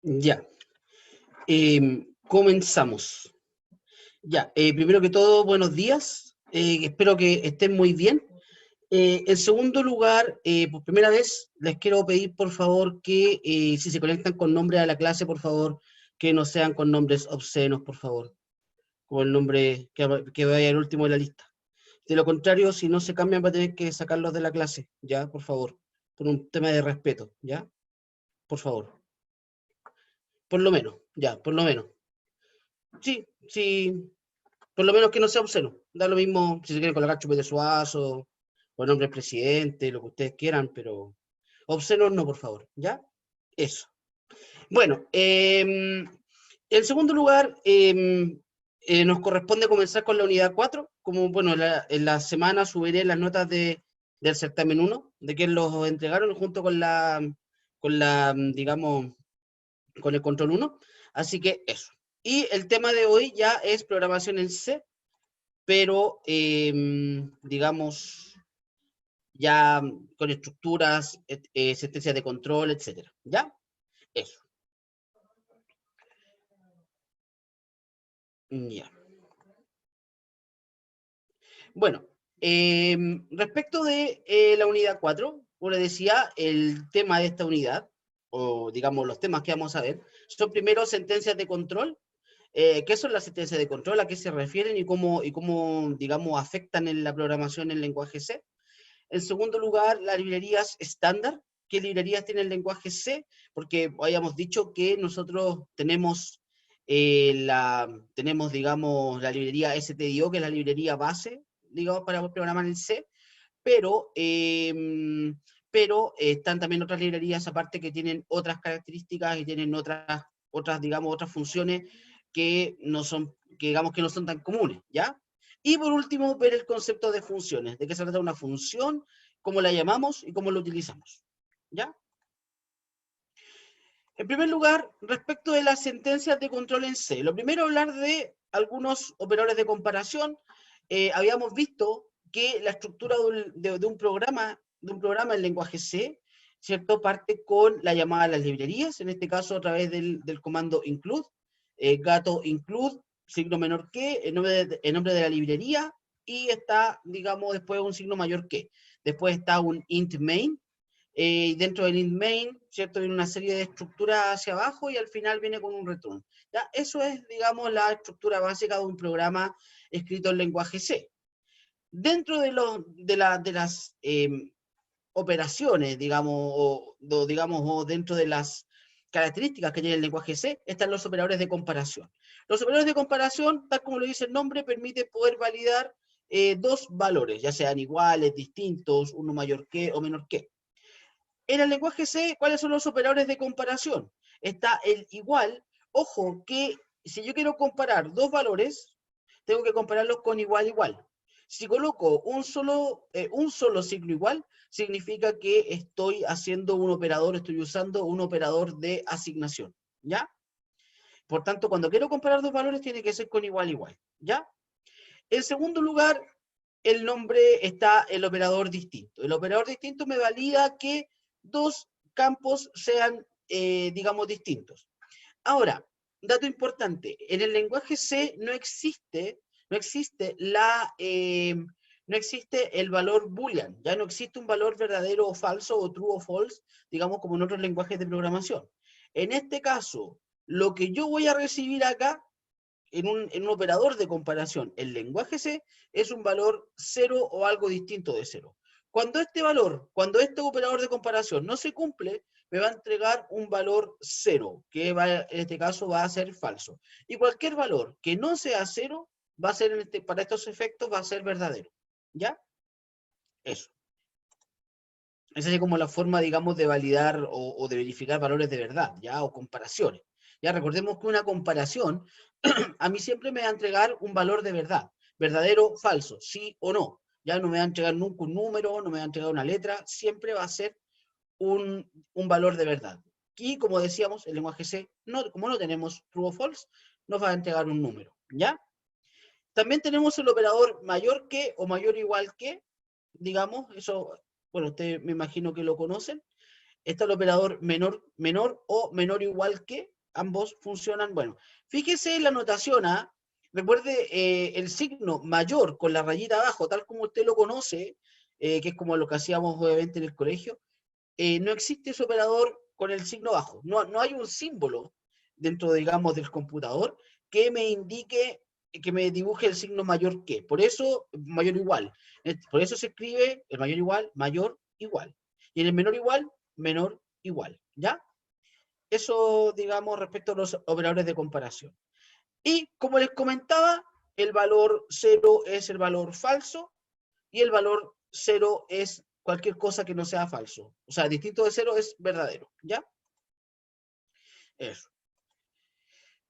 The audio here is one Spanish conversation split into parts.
Ya, comenzamos. Ya, primero que todo, buenos días. Espero que estén muy bien. En segundo lugar, por primera vez, les quiero pedir, por favor, que si se conectan con nombre a la clase, por favor, que no sean con nombres obscenos, por favor, como el nombre que vaya el último de la lista. De lo contrario, si no se cambian, va a tener que sacarlos de la clase, ¿ya? Por favor, por un tema de respeto, ¿ya? Por favor. Por lo menos, ya, por lo menos. Sí, sí, por lo menos que no sea obsceno. Da lo mismo si se quieren colocar chupete de Suazo, o nombre del presidente, lo que ustedes quieran, pero obscenos no, por favor. ¿Ya? Eso. Bueno, en segundo lugar, nos corresponde comenzar con la unidad 4. Como, bueno, en la semana subiré las notas del certamen 1, de quien los entregaron junto digamos, con el control 1. Así que eso. Y el tema de hoy ya es programación en C, pero digamos, ya con estructuras, sentencias de control, etcétera. ¿Ya? Eso. Ya. Bueno, respecto de la unidad 4, como les decía, el tema de esta unidad, o digamos los temas que vamos a ver, son primero sentencias de control. ¿Qué son las sentencias de control? ¿A qué se refieren y cómo digamos, afectan en la programación en lenguaje C? En segundo lugar, las librerías estándar. ¿Qué librerías tiene el lenguaje C? Porque habíamos dicho que nosotros tenemos, digamos, la librería STDIO, que es la librería base, digamos, para programar en C, pero están también otras librerías aparte que tienen otras características y tienen digamos, otras funciones que no son, que digamos que no son tan comunes, ¿ya? Y por último, ver el concepto de funciones, de qué se trata una función, cómo la llamamos y cómo la utilizamos, ¿ya? En primer lugar, respecto de las sentencias de control en C, lo primero hablar de algunos operadores de comparación. Habíamos visto que la estructura de un programa en lenguaje C, ¿cierto? Parte con la llamada a las librerías, en este caso a través del comando include, gato include, signo menor que, el nombre de la librería, y está, digamos, después un signo mayor que. Después está un int main, dentro del int main, ¿cierto? Viene una serie de estructuras hacia abajo y al final viene con un return. ¿Ya? Eso es, digamos, la estructura básica de un programa escrito en lenguaje C. Dentro de las operaciones, digamos, o dentro de las características que tiene el lenguaje C, están los operadores de comparación. Los operadores de comparación, tal como lo dice el nombre, permite poder validar dos valores, ya sean iguales, distintos, uno mayor que o menor que. En el lenguaje C, ¿cuáles son los operadores de comparación? Está el igual. Ojo, que si yo quiero comparar dos valores, tengo que compararlos con igual, igual. Si coloco un solo signo igual, significa que estoy haciendo un operador, estoy usando un operador de asignación, ¿ya? Por tanto, cuando quiero comparar dos valores, tiene que ser con igual, igual, ¿ya? En segundo lugar, el nombre está el operador distinto. El operador distinto me valida que dos campos sean, digamos, distintos. Ahora, dato importante, en el lenguaje C no existe no existe el valor boolean, ya no existe un valor verdadero o falso, o true o false, digamos, como en otros lenguajes de programación. En este caso, lo que yo voy a recibir acá en un operador de comparación, el lenguaje C, es un valor 0 o algo distinto de 0. Cuando este operador de comparación no se cumple, me va a entregar un valor 0, que en este caso va a ser falso. Y cualquier valor que no sea 0, va a ser, para estos efectos, va a ser verdadero. ¿Ya? Eso. Esa es como la forma, digamos, de validar o de verificar valores de verdad, ¿ya? O comparaciones. Ya recordemos que una comparación a mí siempre me va a entregar un valor de verdad, verdadero, falso, sí o no. Ya no me va a entregar nunca un número, no me va a entregar una letra, siempre va a ser un valor de verdad. Y como decíamos, el lenguaje C, como no tenemos true o false, nos va a entregar un número, ¿ya? También tenemos el operador mayor que o mayor igual que, digamos, eso, bueno, ustedes me imagino que lo conocen. Está el operador menor o menor igual que, ambos funcionan. Bueno, fíjese en la notación, ¿ah? Recuerde el signo mayor con la rayita abajo, tal como usted lo conoce, que es como lo que hacíamos obviamente en el colegio. No existe ese operador con el signo bajo. No hay un símbolo dentro, digamos, del computador que me indique, que me dibuje el signo mayor que. Por eso, mayor igual. Por eso se escribe el mayor igual. Y en el menor igual, menor igual. ¿Ya? Eso, digamos, respecto a los operadores de comparación. Y como les comentaba, el valor 0 es el valor falso y el valor 0 es cualquier cosa que no sea falso. O sea, distinto de 0 es verdadero, ¿ya? Eso.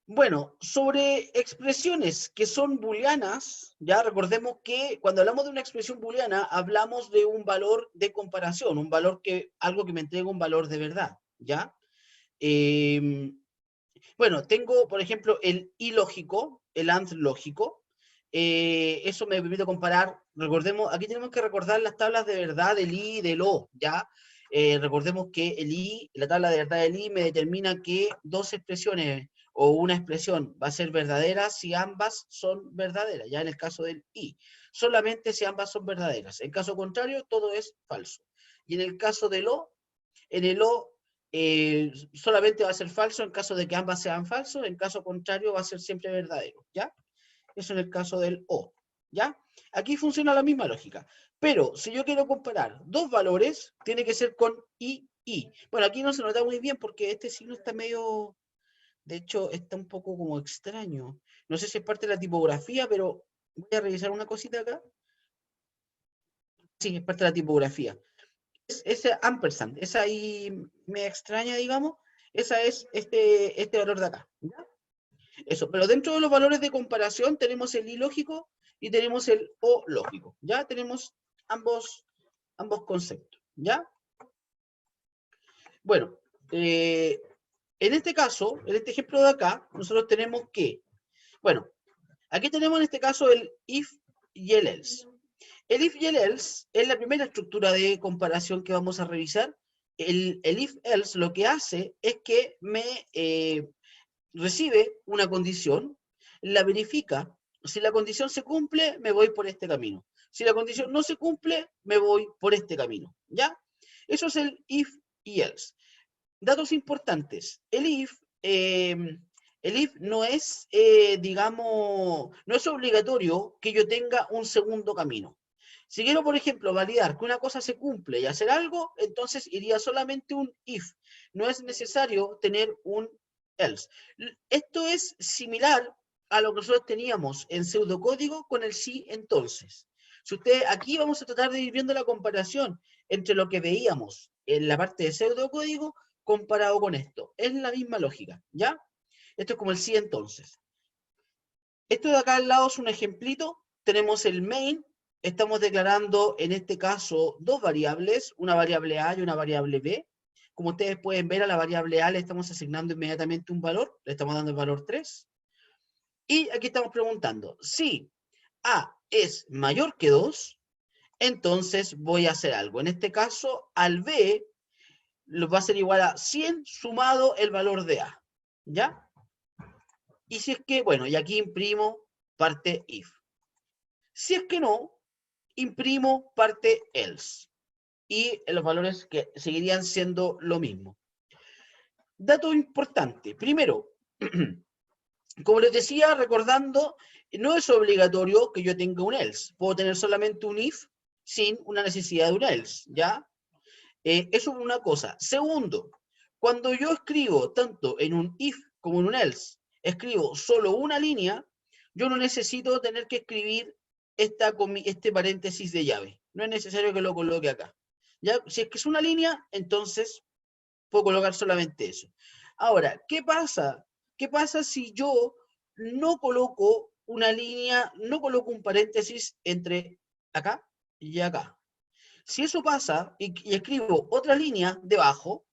Bueno, sobre expresiones que son booleanas, ya recordemos que cuando hablamos de una expresión booleana, hablamos de un valor de comparación, un valor que, algo que me entrega un valor de verdad, ¿ya? Bueno, tengo, por ejemplo, el ilógico, el AND lógico. Eso me permite comparar, recordemos, aquí tenemos que recordar las tablas de verdad del I y del O, ¿ya? Recordemos que el I, la tabla de verdad del I me determina que dos expresiones o una expresión va a ser verdadera si ambas son verdaderas, ya en el caso del I. Solamente si ambas son verdaderas. En caso contrario, todo es falso. Y en el caso del O, en el O solamente va a ser falso en caso de que ambas sean falsos, en caso contrario va a ser siempre verdadero, ¿ya? Eso en el caso del O, ¿ya? Aquí funciona la misma lógica, pero si yo quiero comparar dos valores, tiene que ser con I. Bueno, aquí no se nota muy bien porque este signo está medio, de hecho, está un poco como extraño. No sé si es parte de la tipografía, pero voy a revisar una cosita acá. Sí, es parte de la tipografía. Ese ampersand, esa ahí me extraña, digamos, esa es este valor de acá, ¿ya? Eso, pero dentro de los valores de comparación tenemos el I lógico y tenemos el O lógico, ¿ya? Tenemos ambos conceptos, ¿ya? Bueno, en este caso, en este ejemplo de acá, nosotros tenemos que, bueno, aquí tenemos en este caso el if y el else. El if y el else es la primera estructura de comparación que vamos a revisar. El if else lo que hace es que me recibe una condición, la verifica. Si la condición se cumple, me voy por este camino. Si la condición no se cumple, me voy por este camino. ¿Ya? Eso es el if y else. Datos importantes. El if no es, digamos, no es obligatorio que yo tenga un segundo camino. Si quiero, por ejemplo, validar que una cosa se cumple y hacer algo, entonces iría solamente un if. No es necesario tener un else. Esto es similar a lo que nosotros teníamos en pseudocódigo con el sí entonces. Si usted, aquí vamos a tratar de ir viendo la comparación entre lo que veíamos en la parte de pseudocódigo comparado con esto. Es la misma lógica, ¿ya? Esto es como el sí entonces. Esto de acá al lado es un ejemplito. Tenemos el main. Estamos declarando en este caso dos variables, una variable A y una variable B. Como ustedes pueden ver, a la variable A le estamos asignando inmediatamente un valor, le estamos dando el valor 3. Y aquí estamos preguntando, si A es mayor que 2, entonces voy a hacer algo. En este caso, al B va a ser igual a 100 sumado el valor de A. ¿Ya? Y si es que, bueno, y aquí imprimo parte if. Si es que no, imprimo parte else. Y los valores que seguirían siendo lo mismo. Dato importante. Primero, como les decía, recordando, no es obligatorio que yo tenga un else. Puedo tener solamente un if sin una necesidad de un else, ¿ya? Eso es una cosa. Segundo, cuando yo escribo tanto en un if como en un else, escribo solo una línea, yo no necesito tener que escribir este paréntesis de llave. No es necesario que lo coloque acá. ¿Ya? Si es que es una línea, entonces puedo colocar solamente eso. Ahora, ¿qué pasa? ¿Qué pasa si yo no coloco una línea, no coloco un paréntesis entre acá y acá? Si eso pasa y escribo otra línea debajo,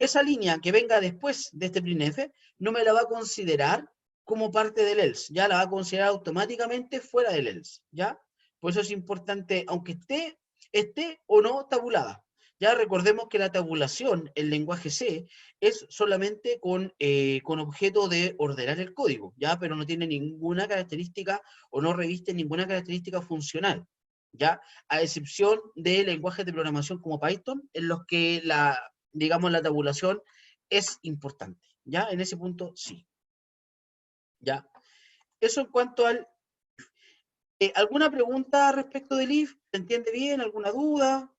esa línea que venga después de este printf no me la va a considerar como parte del else, ya la va a considerar automáticamente fuera del else, ¿ya? Por eso es importante, aunque esté o no tabulada. Ya recordemos que la tabulación, el lenguaje C, es solamente con objeto de ordenar el código, ¿ya? Pero no tiene ninguna característica o no reviste ninguna característica funcional, ¿ya? A excepción de lenguajes de programación como Python, en los que digamos, la tabulación es importante, ¿ya? En ese punto, sí, ¿ya? Eso en cuanto al... ¿alguna pregunta respecto del if? ¿Se entiende bien? ¿Alguna duda?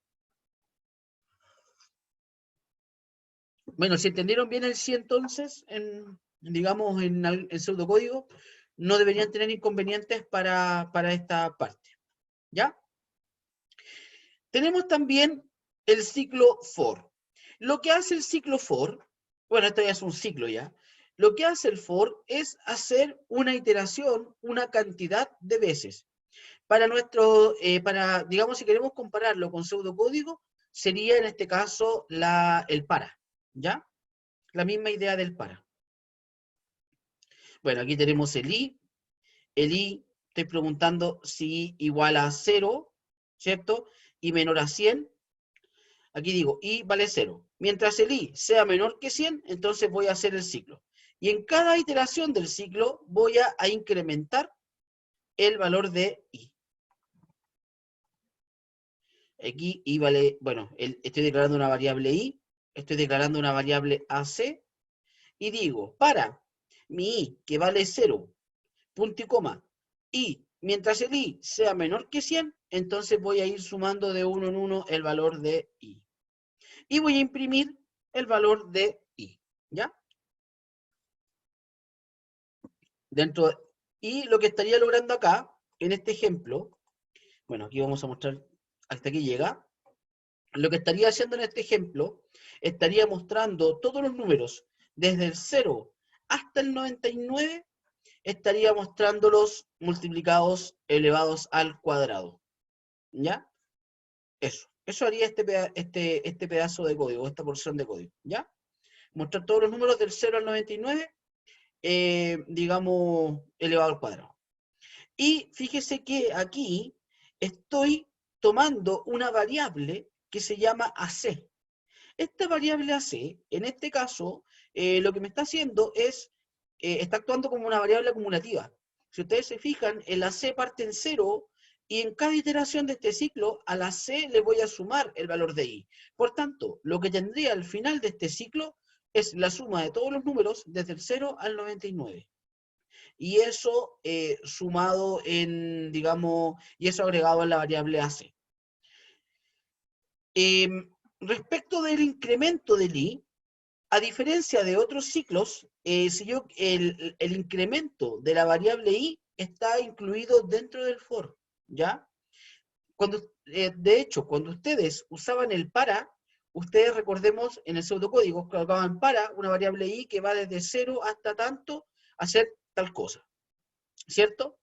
Bueno, si entendieron bien el sí entonces, digamos, en pseudocódigo, no deberían tener inconvenientes para esta parte, ¿ya? Tenemos también el ciclo for. Lo que hace el ciclo for, bueno, esto ya es un ciclo ya, lo que hace el for es hacer una iteración, una cantidad de veces. Digamos, si queremos compararlo con pseudocódigo, sería en este caso el para, ¿ya? La misma idea del para. Bueno, aquí tenemos el i. El i, estoy preguntando si igual a 0, ¿cierto? Y menor a 100. Aquí digo, i vale 0. Mientras el i sea menor que 100, entonces voy a hacer el ciclo. Y en cada iteración del ciclo voy a incrementar el valor de i. Aquí i vale, bueno, estoy declarando una variable i, estoy declarando una variable ac, y digo, para mi i, que vale 0, punto y coma, y mientras el i sea menor que 100, entonces voy a ir sumando de uno en uno el valor de i. Y voy a imprimir el valor de i, ¿ya? Y lo que estaría logrando acá, en este ejemplo, bueno, aquí vamos a mostrar hasta aquí llega, lo que estaría haciendo en este ejemplo, estaría mostrando todos los números, desde el 0 hasta el 99, estaría mostrándolos multiplicados elevados al cuadrado, ¿ya? Eso haría este pedazo de código, esta porción de código, ¿ya? Mostrar todos los números del 0 al 99, digamos, elevado al cuadrado. Y fíjese que aquí estoy tomando una variable que se llama AC. Esta variable AC, en este caso, lo que me está haciendo es, está actuando como una variable acumulativa. Si ustedes se fijan, el AC parte en 0 y en cada iteración de este ciclo, a la C le voy a sumar el valor de I. Por tanto, lo que tendría al final de este ciclo es la suma de todos los números desde el 0 al 99. Y eso sumado en, digamos, y eso agregado en la variable AC. Respecto del incremento del I, a diferencia de otros ciclos, el incremento de la variable i está incluido dentro del for, ¿ya? De hecho, cuando ustedes usaban el para, ustedes recordemos en el pseudocódigo colocaban para una variable i que va desde 0 hasta tanto a hacer tal cosa, ¿cierto?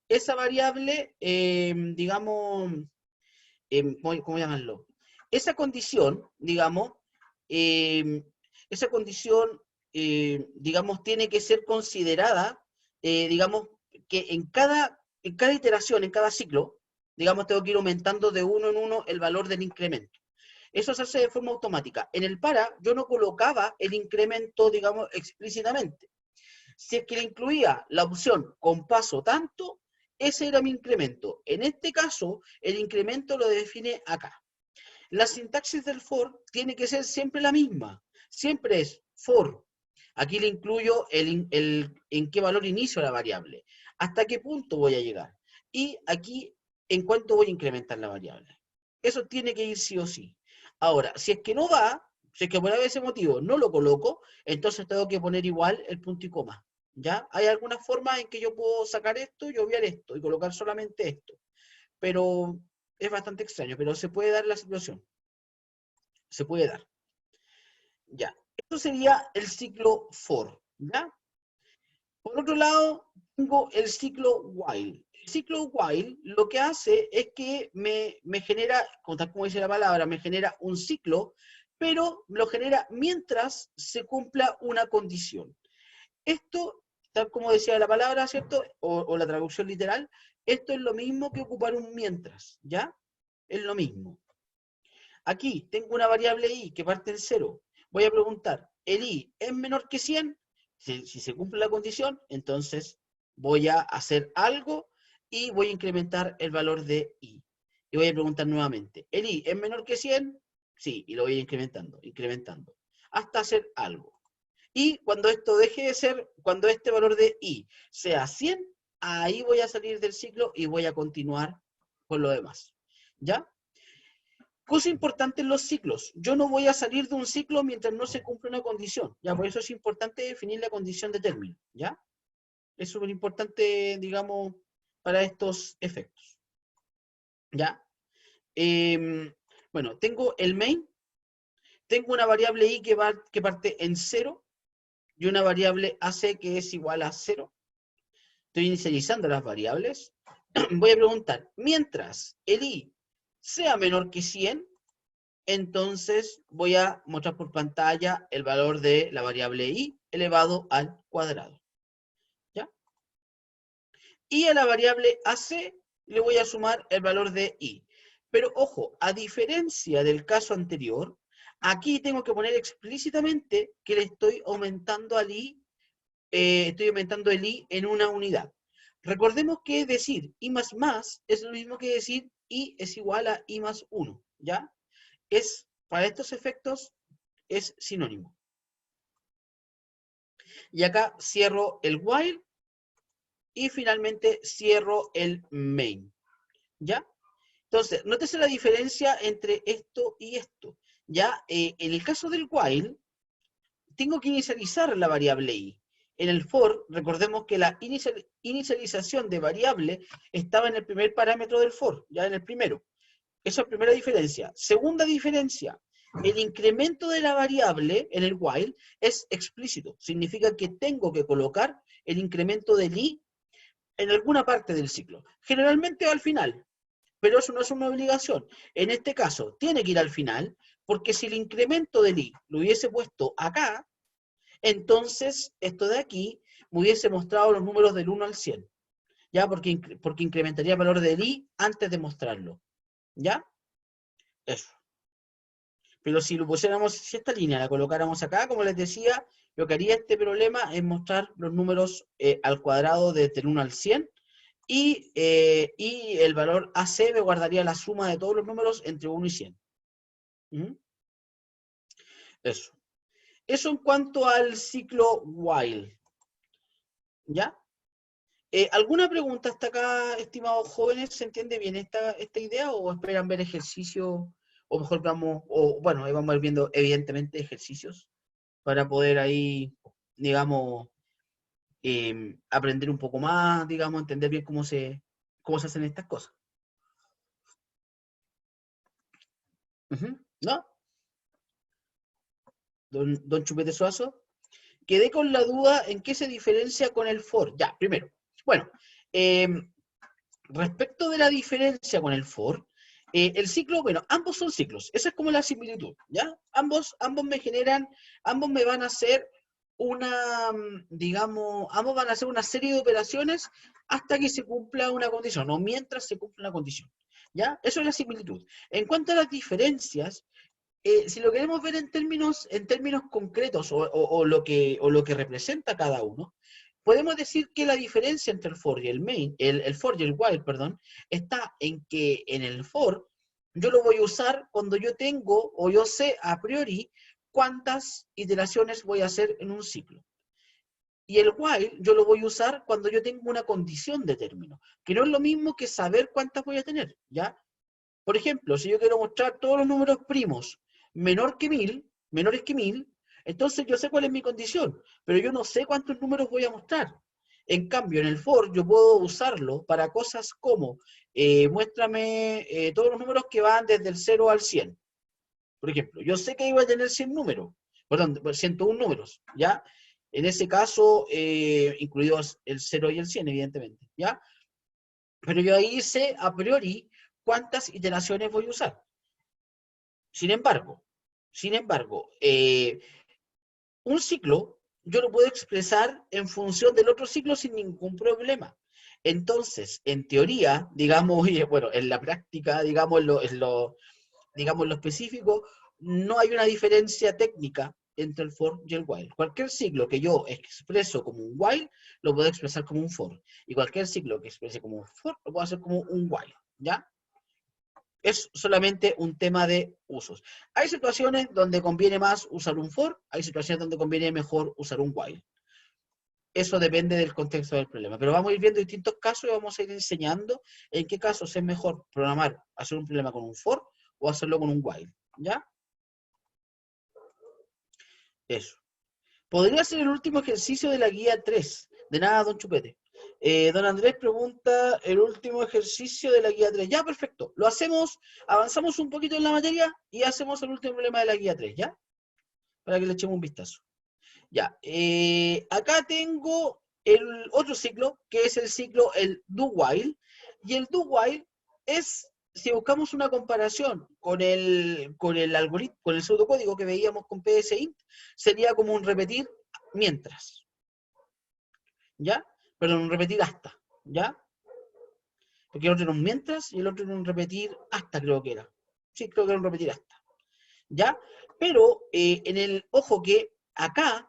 Esa variable, digamos, ¿cómo llamarlo? Esa condición, digamos, eh, esa condición, digamos, tiene que ser considerada, digamos, que en cada iteración, en cada ciclo, digamos, tengo que ir aumentando de uno en uno el valor del incremento. Eso se hace de forma automática. En el para, yo no colocaba el incremento, digamos, explícitamente. Si es que le incluía la opción con paso tanto, ese era mi incremento. En este caso, el incremento lo define acá. La sintaxis del for tiene que ser siempre la misma. Siempre es for. Aquí le incluyo en qué valor inicio la variable. Hasta qué punto voy a llegar. Y aquí en cuánto voy a incrementar la variable. Eso tiene que ir sí o sí. Ahora, si es que no va, si es que por ese motivo no lo coloco, entonces tengo que poner igual el punto y coma. ¿Ya? Hay algunas formas en que yo puedo sacar esto y obviar esto y colocar solamente esto. Pero es bastante extraño, pero se puede dar la situación. Se puede dar. Ya. Esto sería el ciclo for. ¿Ya? Por otro lado, tengo el ciclo while. El ciclo while lo que hace es que me genera, como dice la palabra, me genera un ciclo, pero lo genera mientras se cumpla una condición. Esto, tal como decía la palabra, ¿cierto? O la traducción literal, esto es lo mismo que ocupar un mientras, ¿ya? Es lo mismo. aquí tengo una variable i que parte en 0. Voy a preguntar, ¿el i es menor que 100? Si se cumple la condición, entonces voy a hacer algo y voy a incrementar el valor de i. Y voy a preguntar nuevamente, ¿el i es menor que 100? Sí, y lo voy incrementando, incrementando, hasta hacer algo. Y cuando esto deje de ser, cuando este valor de i sea 100, ahí voy a salir del ciclo y voy a continuar con lo demás. ¿Ya? Cosa importante en los ciclos. Yo no voy a salir de un ciclo mientras no se cumple una condición. ¿Ya? Por eso es importante definir la condición de término. ¿Ya? Es súper importante, digamos, para estos efectos. ¿Ya? Bueno, tengo el main. Tengo una variable i que parte en 0 y una variable AC que es igual a 0. Estoy inicializando las variables. Voy a preguntar, mientras el i sea menor que 100, entonces voy a mostrar por pantalla el valor de la variable i elevado al cuadrado. ¿Ya? Y a la variable AC le voy a sumar el valor de i. Pero ojo, a diferencia del caso anterior, aquí tengo que poner explícitamente que le estoy aumentando al i, estoy aumentando el i en una unidad. Recordemos que decir i más más es lo mismo que decir i es igual a i más 1, ¿ya? Para estos efectos es sinónimo. Y acá cierro el while y finalmente cierro el main, ¿ya? Entonces, nótese la diferencia entre esto y esto, ¿ya? En el caso del while, tengo que inicializar la variable i. En el for, recordemos que la inicialización de variable estaba en el primer parámetro del for, ya en el primero. Esa es la primera diferencia. Segunda diferencia, el incremento de la variable en el while es explícito. Significa que tengo que colocar el incremento del i en alguna parte del ciclo. Generalmente al final, pero eso no es una obligación. En este caso, tiene que ir al final, porque si el incremento del i lo hubiese puesto acá, entonces esto de aquí me hubiese mostrado los números del 1 al 100. ¿Ya? Porque incrementaría el valor del i antes de mostrarlo. ¿Ya? Eso. Pero si lo pusiéramos, si esta línea la colocáramos acá, como les decía, lo que haría este problema es mostrar los números al cuadrado desde el 1 al 100 y el valor AC me guardaría la suma de todos los números entre 1 y 100. ¿Mm? Eso. Eso en cuanto al ciclo while. ¿Ya? ¿Alguna pregunta hasta acá, estimados jóvenes? ¿Se entiende bien esta idea o esperan ver ejercicios? O mejor vamos, o bueno, ahí vamos a ir viendo evidentemente ejercicios para poder ahí, digamos, aprender un poco más, digamos, entender bien cómo se hacen estas cosas. ¿No? Don Chupete Suazo. Quedé con la duda en qué se diferencia con el for. Ya, primero. Bueno, respecto de la diferencia con el for, el ciclo, bueno, ambos son ciclos. Esa es como la similitud, ¿ya? Ambos me van a hacer digamos, ambos van a hacer una serie de operaciones hasta que se cumpla una condición, o mientras se cumpla una condición, ¿ya? Eso es la similitud. En cuanto a las diferencias, si lo queremos ver en términos concretos o lo que representa cada uno, podemos decir que la diferencia entre el for y el main, el for y el while, perdón, está en que en el for yo lo voy a usar cuando yo tengo o yo sé a priori cuántas iteraciones voy a hacer en un ciclo. Y el while yo lo voy a usar cuando yo tengo una condición de término, que no es lo mismo que saber cuántas voy a tener, ¿ya? Por ejemplo, si yo quiero mostrar todos los números primos menores que 1000, entonces yo sé cuál es mi condición, pero yo no sé cuántos números voy a mostrar. En cambio, en el for yo puedo usarlo para cosas como, muéstrame todos los números que van desde el 0 al 100. Por ejemplo, yo sé que iba a tener 100 números, perdón, 101 números, ¿ya? En ese caso, incluidos el 0 y el 100, evidentemente, ¿ya? Pero yo ahí sé a priori cuántas iteraciones voy a usar. Sin embargo, un ciclo yo lo puedo expresar en función del otro ciclo sin ningún problema. Entonces, en teoría, digamos, y bueno, en la práctica, digamos, digamos, en lo específico, no hay una diferencia técnica entre el for y el while. Cualquier ciclo que yo expreso como un while, lo puedo expresar como un for. Y cualquier ciclo que exprese como un for, lo puedo hacer como un while, ¿ya? Es solamente un tema de usos. Hay situaciones donde conviene más usar un for, hay situaciones donde conviene mejor usar un while. Eso depende del contexto del problema. Pero vamos a ir viendo distintos casos y vamos a ir enseñando en qué casos es mejor programar, hacer un problema con un for o hacerlo con un while, ¿ya? Eso. Podría ser el último ejercicio de la guía 3. De nada, don Chupete. Don Andrés pregunta el último ejercicio de la guía 3. Ya, perfecto. Lo hacemos, avanzamos un poquito en la materia y hacemos el último problema de la guía 3, ¿ya? Para que le echemos un vistazo. Ya, acá tengo el otro ciclo, que es el ciclo, el do while. Y el do while es, si buscamos una comparación con el algoritmo, con el pseudocódigo que veíamos con PSInt, sería como un repetir mientras. ¿Ya? Perdón, un repetir hasta. ¿Ya? Porque el otro era un mientras y el otro era un repetir hasta, creo que era. Sí, creo que era un repetir hasta. ¿Ya? Pero en el, ojo que acá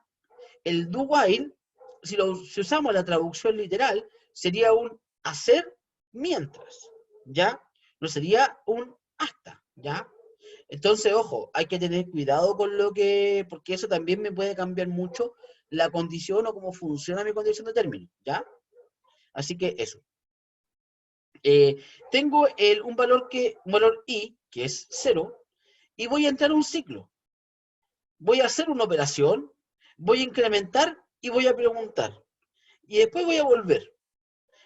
el do while, si usamos la traducción literal, sería un hacer mientras, ¿ya? No sería un hasta, ¿ya? Entonces, ojo, hay que tener cuidado con lo que, porque eso también me puede cambiar mucho la condición o cómo funciona mi condición de término, ¿ya? Así que eso. Tengo un valor i, que es 0, y voy a entrar a un ciclo. Voy a hacer una operación, voy a incrementar y voy a preguntar. Y después voy a volver.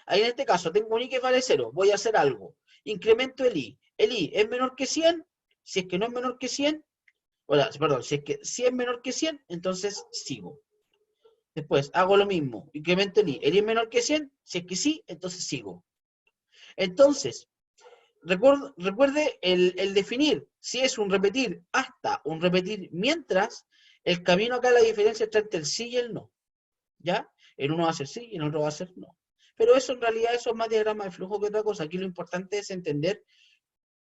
Ahí en este caso tengo un i que vale 0, voy a hacer algo. Incremento el i. El i es menor que 100, si es que no es menor que 100, perdón, si es que 100 es menor que 100, entonces sigo. Después hago lo mismo, incremento el i. El i es menor que 100, si es que sí, entonces sigo. Entonces, recuerde el definir si es un repetir hasta, un repetir mientras, el camino acá, la diferencia está entre el sí y el no. ¿Ya? En uno va a ser sí y en otro va a ser no. Pero eso en realidad eso es más diagrama de flujo que otra cosa. Aquí lo importante es entender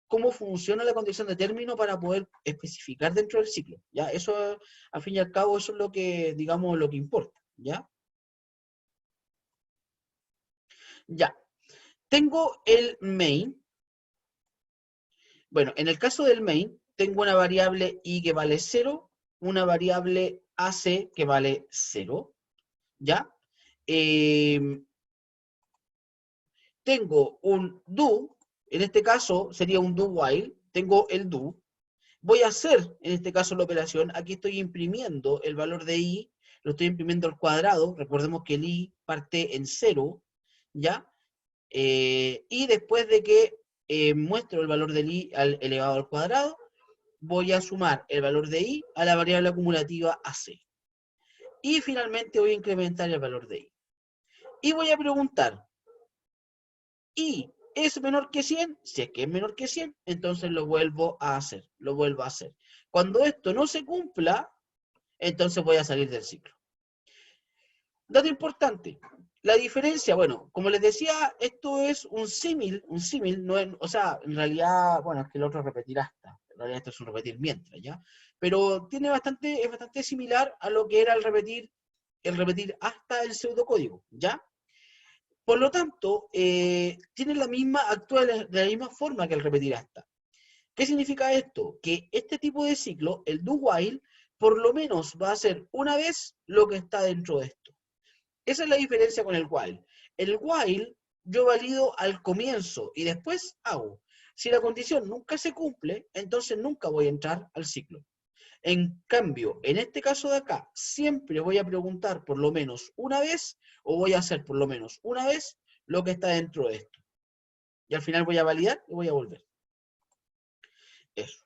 cómo funciona la condición de término para poder especificar dentro del ciclo. ¿Ya? Eso, al fin y al cabo, eso es lo que, digamos, lo que importa. ¿Ya? Ya. Tengo el main. Bueno, en el caso del main, tengo una variable i que vale 0, una variable ac que vale 0. ¿Ya? Tengo un do, en este caso sería un do while, tengo el do, voy a hacer en este caso la operación, aquí estoy imprimiendo el valor de i, lo estoy imprimiendo al cuadrado, recordemos que el i parte en 0, ¿ya? Y después de que muestro el valor del i elevado al cuadrado, voy a sumar el valor de i a la variable acumulativa AC. Y finalmente voy a incrementar el valor de i. Y voy a preguntar, y es menor que 100, si es que es menor que 100, entonces lo vuelvo a hacer, Cuando esto no se cumpla, entonces voy a salir del ciclo. Dato importante, la diferencia, bueno, como les decía, esto es un símil, no es, o sea, en realidad, bueno, es que el otro es repetir hasta, en realidad esto es un repetir mientras, ¿ya? Pero es bastante similar a lo que era el repetir hasta el pseudocódigo, ¿ya? Por lo tanto, actúa de la misma forma que el repetir hasta. ¿Qué significa esto? Que este tipo de ciclo, el do while, por lo menos va a hacer una vez lo que está dentro de esto. Esa es la diferencia con el while. El while yo valido al comienzo y después hago. Si la condición nunca se cumple, entonces nunca voy a entrar al ciclo. En cambio, en este caso de acá, siempre voy a preguntar por lo menos una vez, o voy a hacer por lo menos una vez lo que está dentro de esto. Y al final voy a validar y voy a volver. Eso.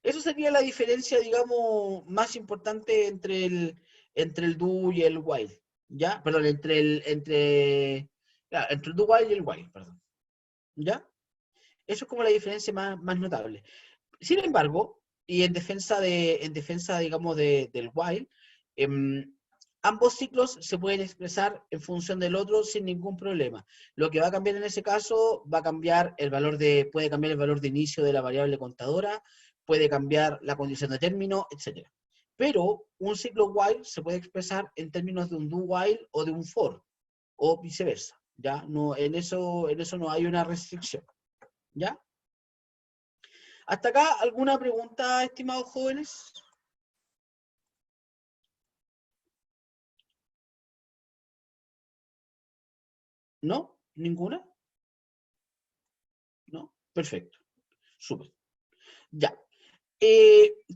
Eso sería la diferencia, digamos, más importante entre el do y el while. ¿Ya? Perdón, entre el do while y el while, perdón. ¿Ya? Eso es como la diferencia más notable. Sin embargo, y en defensa, digamos, del while, ambos ciclos se pueden expresar en función del otro sin ningún problema. Lo que va a cambiar en ese caso, va a cambiar el valor puede cambiar el valor de inicio de la variable contadora, puede cambiar la condición de término, etc. Pero un ciclo while se puede expresar en términos de un do while o de un for, o viceversa, ¿ya? No, en eso no hay una restricción, ¿ya? ¿Hasta acá alguna pregunta, estimados jóvenes? ¿No? ¿Ninguna? ¿No? Perfecto. Súper. Ya.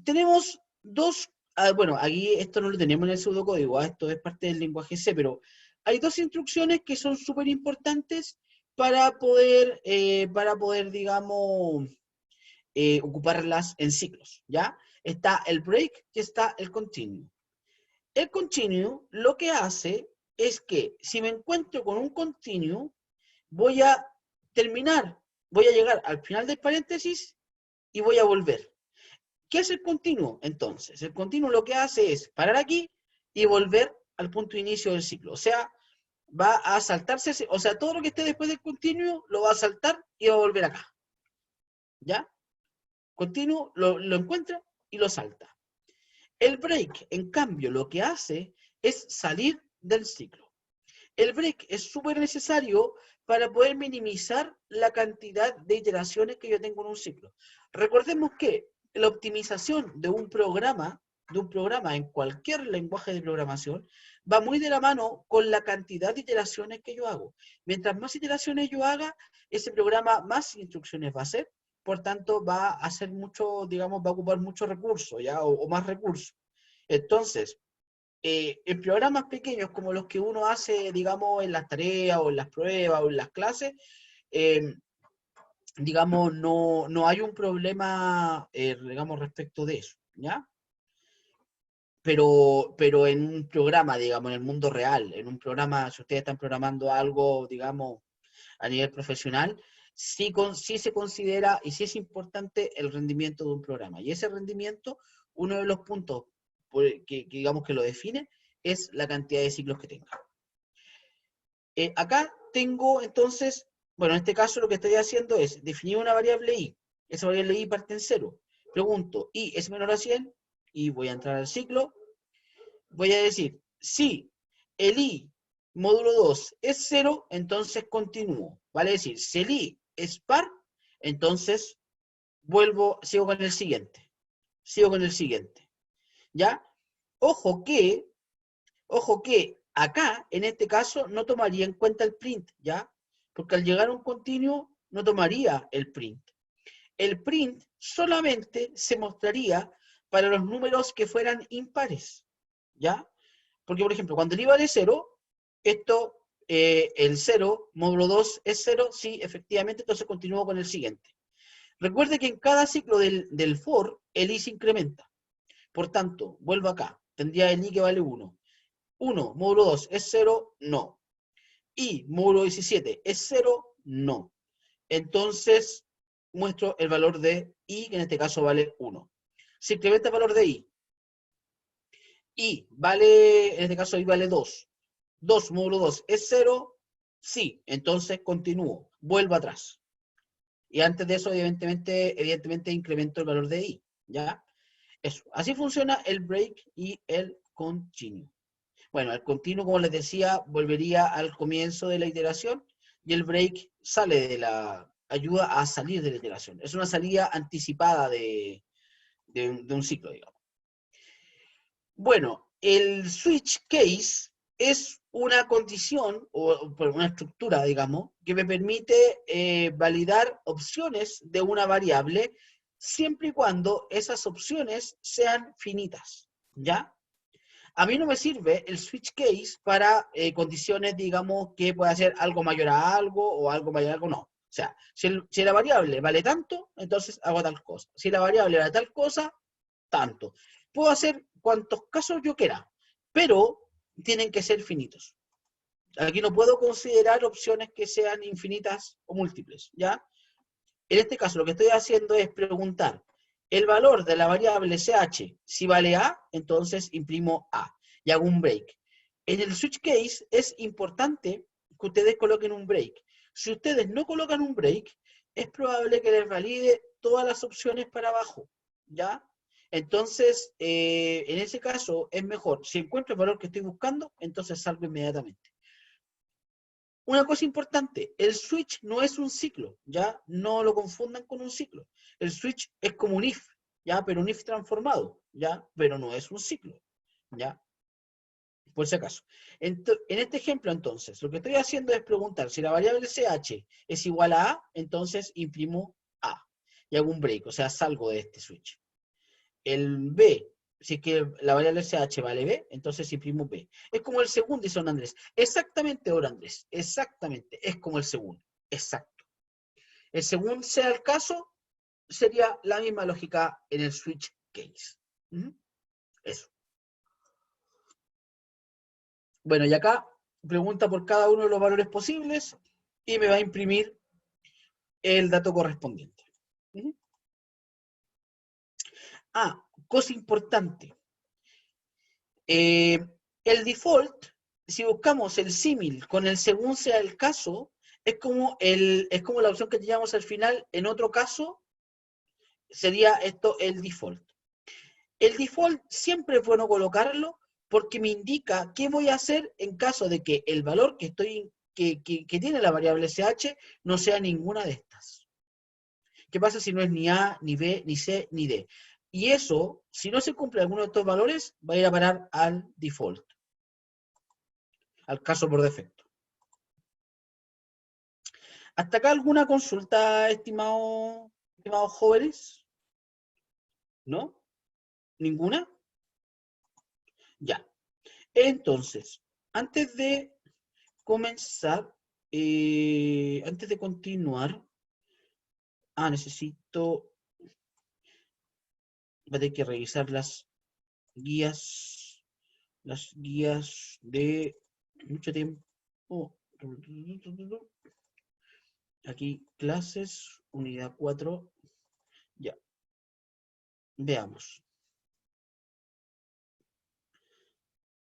Tenemos dos, bueno, aquí esto no lo tenemos en el pseudocódigo, esto es parte del lenguaje C, pero hay dos instrucciones que son súper importantes para poder, digamos, ocuparlas en ciclos, ¿ya? Está el break y está el continue. El continue lo que hace es que si me encuentro con un continue, voy a terminar, voy a llegar al final del paréntesis y voy a volver. ¿Qué es el continuo? Entonces, el continuo lo que hace es parar aquí y volver al punto de inicio del ciclo. O sea, va a saltarse, o sea, todo lo que esté después del continuo lo va a saltar y va a volver acá. ¿Ya? Continuo lo encuentra y lo salta. El break, en cambio, lo que hace es salir del ciclo. El break es súper necesario para poder minimizar la cantidad de iteraciones que yo tengo en un ciclo. Recordemos que la optimización de un programa en cualquier lenguaje de programación va muy de la mano con la cantidad de iteraciones que yo hago. Mientras más iteraciones yo haga, ese programa más instrucciones va a hacer, por tanto va a hacer mucho, digamos, va a ocupar muchos recursos, ¿ya? O más recursos. Entonces, en programas pequeños como los que uno hace, digamos, en las tareas o en las pruebas o en las clases, eh, digamos, no hay un problema, digamos, respecto de eso, ¿ya? Pero en un programa, digamos, en el mundo real, en un programa, si ustedes están programando algo, digamos, a nivel profesional, sí se considera y sí es importante el rendimiento de un programa. Y ese rendimiento, uno de los puntos que digamos que lo define, es la cantidad de ciclos que tenga. Acá tengo entonces, bueno, en este caso lo que estoy haciendo es definir una variable i. Esa variable i parte en 0. Pregunto, i es menor a 100, y voy a entrar al ciclo. Voy a decir, si el i módulo 2 es 0, entonces continúo. Vale decir, si el i es par, entonces sigo con el siguiente. Sigo con el siguiente. ¿Ya? Ojo que acá, en este caso, no tomaría en cuenta el print, ¿ya? Porque al llegar a un continuo, no tomaría el print. El print solamente se mostraría para los números que fueran impares, ¿ya? Porque, por ejemplo, cuando el i vale 0, el 0, módulo 2 es 0, sí, efectivamente, entonces continúo con el siguiente. Recuerde que en cada ciclo del for, el i se incrementa. Por tanto, vuelvo acá, tendría el i que vale 1. 1, módulo 2, ¿es 0? No. Y módulo 17, ¿es 0? No. Entonces, muestro el valor de i, que en este caso vale 1. Se incrementa el valor de i. I vale, en este caso i vale 2. 2 módulo 2, ¿es 0? Sí. Entonces, continúo. Vuelvo atrás. Y antes de eso, evidentemente incremento el valor de i. ¿Ya? Eso. Así funciona el break y el continue. Bueno, el continuo, como les decía, volvería al comienzo de la iteración y el break ayuda a salir de la iteración. Es una salida anticipada de un ciclo, digamos. Bueno, el switch case es una condición o una estructura, digamos, que me permite validar opciones de una variable siempre y cuando esas opciones sean finitas, ¿ya? A mí no me sirve el switch case para condiciones, digamos, que pueda ser algo mayor a algo o algo mayor a algo, no. O sea, si la variable vale tanto, entonces hago tal cosa. Si la variable vale tal cosa, tanto. Puedo hacer cuantos casos yo quiera, pero tienen que ser finitos. Aquí no puedo considerar opciones que sean infinitas o múltiples, ¿ya? En este caso lo que estoy haciendo es preguntar el valor de la variable ch. Si vale a, entonces imprimo a y hago un break. En el switch case es importante que ustedes coloquen un break. Si ustedes no colocan un break, es probable que les valide todas las opciones para abajo, ¿ya? Entonces, en ese caso, es mejor, si encuentro el valor que estoy buscando, entonces salgo inmediatamente. Una cosa importante, el switch no es un ciclo, ¿ya? No lo confundan con un ciclo. El switch es como un if, ¿ya? Pero un if transformado, ¿ya? Pero no es un ciclo, ¿ya? Por si acaso. En este ejemplo, entonces, lo que estoy haciendo es preguntar si la variable CH es igual a A, entonces imprimo A y hago un break, o sea, salgo de este switch. El B, si es que la variable CH vale B, entonces imprimo B. Es como el segundo, dice don Andrés. Exactamente, don Andrés, exactamente, es como el segundo, exacto. El segundo sea el caso, sería la misma lógica en el switch case. Eso. Bueno, y acá pregunta por cada uno de los valores posibles y me va a imprimir el dato correspondiente. Ah, cosa importante. El default, si buscamos el símil con el según sea el caso, es como la opción que teníamos al final. En otro caso, sería esto el default. El default siempre es bueno colocarlo porque me indica qué voy a hacer en caso de que el valor que tiene la variable sh no sea ninguna de estas. ¿Qué pasa si no es ni A, ni B, ni C, ni D? Y eso, si no se cumple alguno de estos valores, va a ir a parar al default, al caso por defecto. ¿Hasta acá alguna consulta, estimados jóvenes? ¿No? ¿Ninguna? Ya. Entonces, antes de comenzar, antes de continuar, necesito, voy a tener que revisar las guías de mucho tiempo. Aquí, clases, unidad 4, ya, veamos,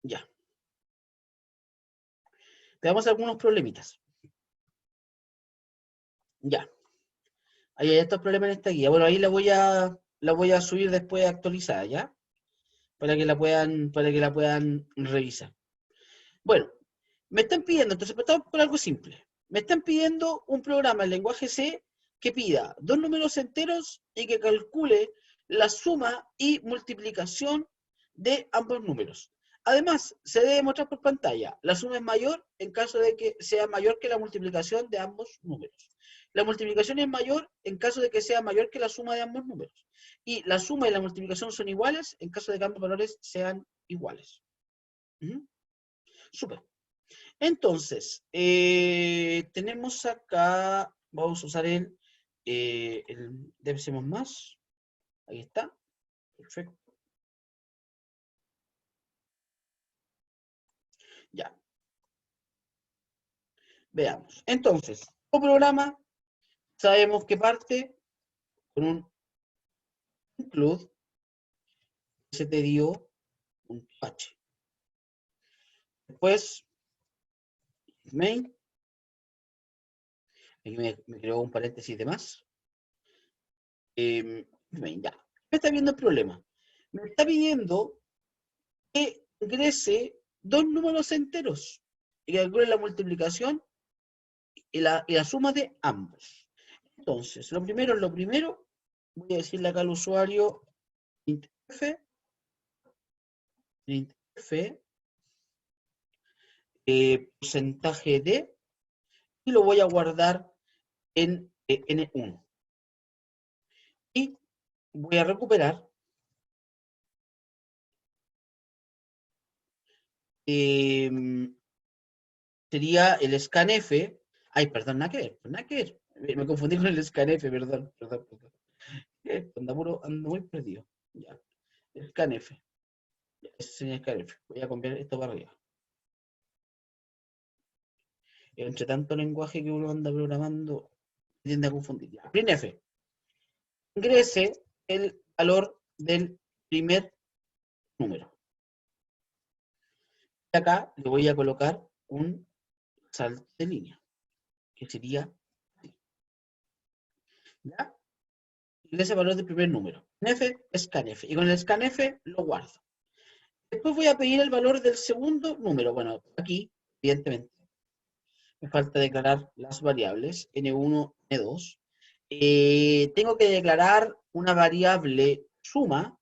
ya. Veamos algunos problemitas. Ya. Ahí hay estos problemas en esta guía. Bueno, ahí la voy a subir después actualizada, ¿ya? Para que la puedan revisar. Bueno, me están pidiendo, entonces partamos por algo simple. Me están pidiendo un programa en lenguaje C que pida dos números enteros y que calcule la suma y multiplicación de ambos números. Además, se debe mostrar por pantalla. La suma es mayor en caso de que sea mayor que la multiplicación de ambos números. La multiplicación es mayor en caso de que sea mayor que la suma de ambos números. Y la suma y la multiplicación son iguales en caso de que ambos valores sean iguales. Súper. Entonces, tenemos acá, vamos a usar el decimos más. Ahí está. Perfecto. Ya. Veamos. Entonces, el programa sabemos que parte con un include que se te dio un H. Después, main. Aquí me creó un paréntesis de más. Main, ya. Me está viendo el problema. Me está pidiendo que ingrese dos números enteros y que calcule la multiplicación y la suma de ambos. Entonces, lo primero, voy a decirle acá al usuario intf, porcentaje de, y lo voy a guardar en N1. Y voy a recuperar sería el scanf. Ay, perdón, nada que ver, nada que ver. Me confundí con el scanf, perdón. Ando muy perdido. Ya. El scanf. Ese sería el scanf. Voy a cambiar esto para arriba. Entre tanto lenguaje que uno anda programando, tiende a confundir. Ya. Printf. Ingrese el valor del primer número. Y acá le voy a colocar un salto de línea, que sería, ¿ya? Y ese valor del primer número. F, scanf. Y con el scanf lo guardo. Después voy a pedir el valor del segundo número. Bueno, aquí, evidentemente, me falta declarar las variables n1, n2. Tengo que declarar una variable suma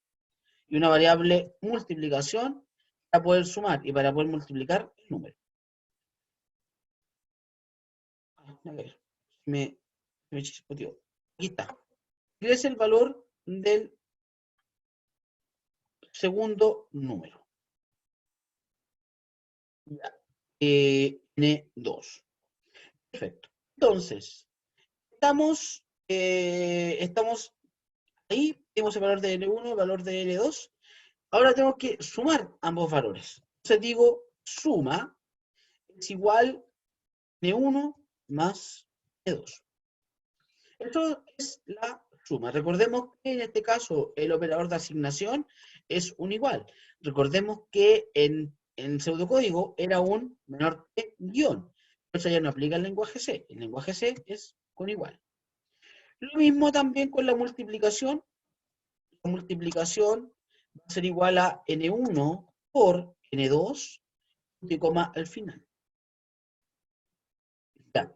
y una variable multiplicación para poder sumar y para poder multiplicar el número. A ver, me chispoteó. Aquí está. ¿Qué es el valor del segundo número? Ya. N2. Perfecto. Entonces, estamos ahí, tenemos el valor de N1, el valor de N2. Ahora tengo que sumar ambos valores. Entonces digo, suma es igual N1 más N2. Esto es la suma. Recordemos que en este caso el operador de asignación es un igual. Recordemos que en pseudocódigo era un menor que guión. Eso ya no aplica el lenguaje C. El lenguaje C es con igual. Lo mismo también con la multiplicación. La multiplicación va a ser igual a N1 por N2, punto y coma al final. Ya.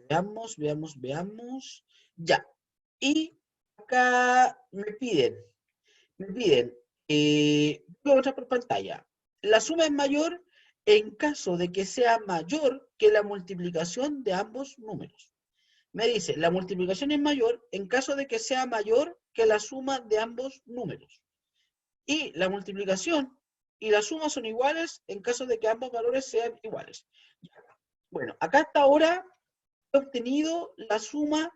Veamos. Ya. Y acá me piden, voy a mostrar por pantalla. La suma es mayor en caso de que sea mayor que la multiplicación de ambos números. Me dice, la multiplicación es mayor en caso de que sea mayor que la suma de ambos números. Y la multiplicación y la suma son iguales en caso de que ambos valores sean iguales. Bueno, acá hasta ahora he obtenido la suma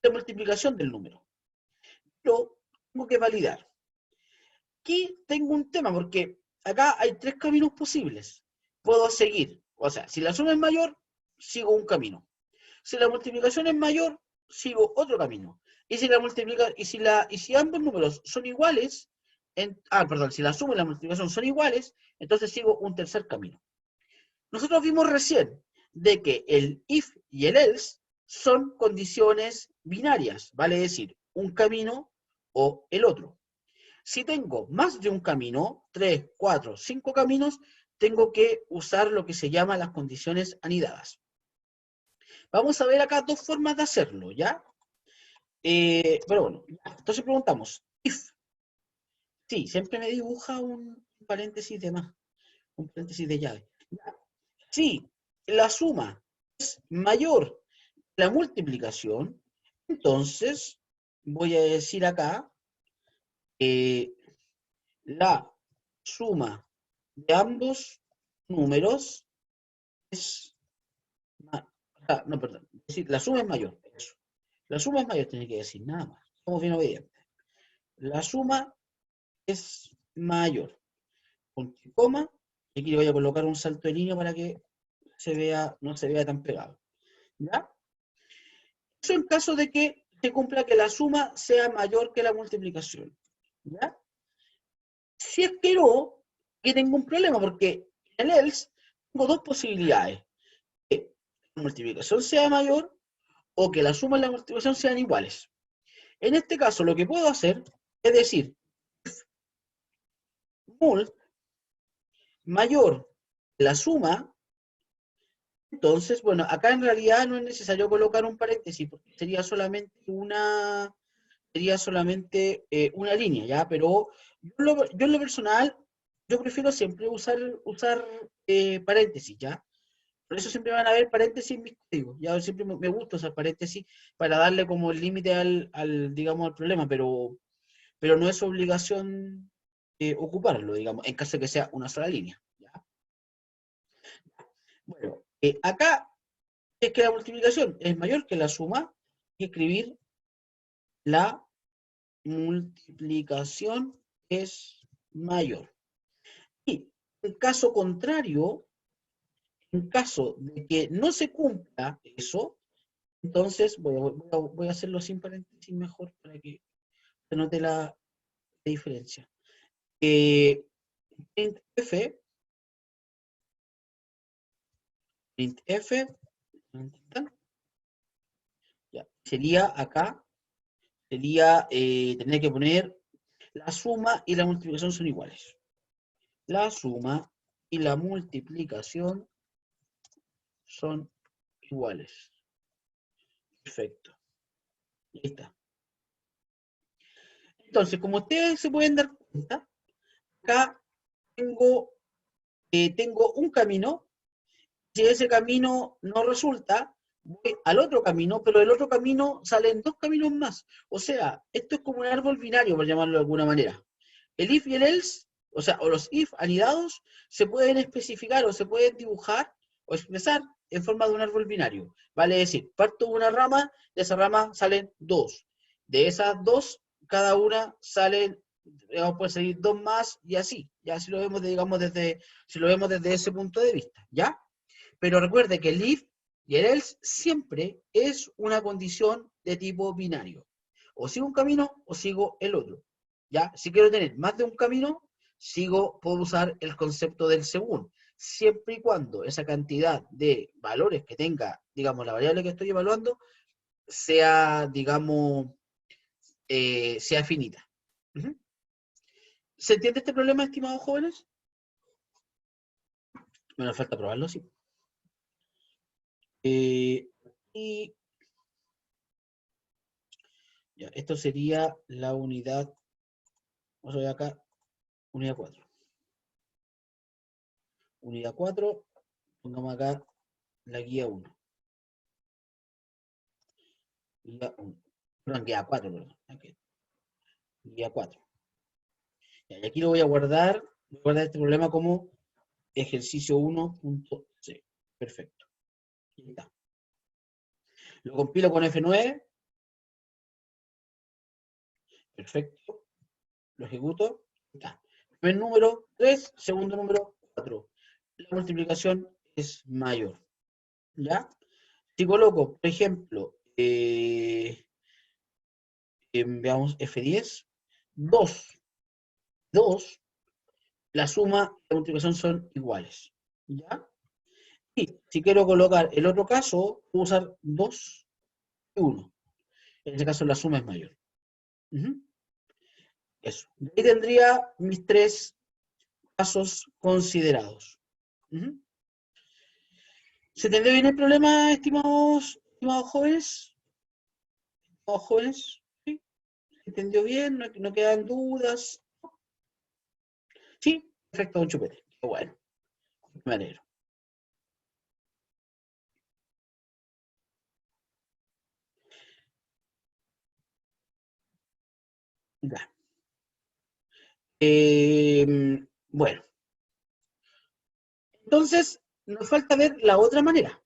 de multiplicación del número. Pero tengo que validar. Aquí tengo un tema, porque acá hay tres caminos posibles. Puedo seguir. O sea, si la suma es mayor, sigo un camino. Si la multiplicación es mayor, sigo otro camino. Y si la multiplica, y si ambos números son iguales, perdón, si la suma y la multiplicación son iguales, entonces sigo un tercer camino. Nosotros vimos recién de que el if y el else son condiciones binarias, vale decir, un camino o el otro. Si tengo más de un camino, 3, 4, 5 caminos, tengo que usar lo que se llama las condiciones anidadas. Vamos a ver acá dos formas de hacerlo, ¿ya? Pero bueno, entonces preguntamos, if, sí, siempre me dibuja un paréntesis de más, un paréntesis de llave. Si la suma es mayor que la multiplicación, entonces voy a decir acá la suma de ambos números es, no, perdón, es decir, la suma es mayor, eso. La suma es mayor, tiene que decir, nada más. Somos bien obedientes. La suma es mayor. Punto y coma. Y aquí le voy a colocar un salto de línea para que no se vea tan pegado. ¿Ya? Eso en caso de que se cumpla que la suma sea mayor que la multiplicación. ¿Ya? Si es que no, que tengo un problema, porque en el else tengo dos posibilidades. Que la multiplicación sea mayor o que la suma y la multiplicación sean iguales. En este caso, lo que puedo hacer es decir, mult mayor que la suma. Entonces, bueno, acá en realidad no es necesario colocar un paréntesis, porque sería solamente una línea, ¿ya? Pero yo en lo personal, yo prefiero siempre usar paréntesis, ¿ya? Por eso siempre van a haber paréntesis en mis códigos, ¿ya? Siempre me gusta usar paréntesis para darle como el límite digamos, al problema, pero no es obligación ocuparlo, digamos, en caso de que sea una sola línea, ¿ya? Bueno, acá es que la multiplicación es mayor que la suma, hay que escribir la multiplicación es mayor. Y en caso contrario, en caso de que no se cumpla eso, entonces voy a hacerlo sin paréntesis mejor para que se note la diferencia. printf, ya, sería acá, sería tener que poner la suma y la multiplicación son iguales. La suma y la multiplicación son iguales. Perfecto. Ahí está. Entonces, como ustedes se pueden dar cuenta, acá tengo un camino. Si ese camino no resulta, voy al otro camino, pero del otro camino salen dos caminos más. O sea, esto es como un árbol binario, por llamarlo de alguna manera. El if y el else, o sea, o los if anidados, se pueden especificar o se pueden dibujar o expresar en forma de un árbol binario. Vale decir, parto de una rama, de esa rama salen dos. De esas dos, cada una salen, digamos, puede salir dos más y así. Ya si lo vemos, digamos, si lo vemos desde ese punto de vista, ¿ya? Pero recuerde que el if y el else siempre es una condición de tipo binario. O sigo un camino o sigo el otro. ¿Ya? Si quiero tener más de un camino, puedo usar el concepto del según. Siempre y cuando esa cantidad de valores que tenga, digamos, la variable que estoy evaluando, sea, digamos, sea finita. ¿Se entiende este problema, estimados jóvenes? Me falta probarlo, sí. Y ya, esto sería la unidad, vamos a ver acá, unidad 4. Unidad 4, pongamos acá la guía 1. Guía 1. Perdón, guía 4, perdón. Okay. Guía 4. Ya, y aquí lo voy a guardar este problema como ejercicio 1.c. Perfecto. Ahí está. Lo compilo con F9. Perfecto. Lo ejecuto. Ahí está. Primer número 3, segundo número 4. La multiplicación es mayor. ¿Ya? Si coloco, por ejemplo, veamos F10, 2, la suma y la multiplicación son iguales. ¿Ya? Y si quiero colocar el otro caso, puedo usar 2 y 1. En este caso la suma es mayor. Eso. Y ahí tendría mis tres casos considerados. ¿Se entendió bien el problema, estimados jóvenes? ¿Estimados jóvenes? ¿Sí? ¿Se entendió bien? ¿No quedan dudas? Sí, perfecto, don Chupete. Qué bueno, me alegro. Ya. Bueno, entonces nos falta ver la otra manera.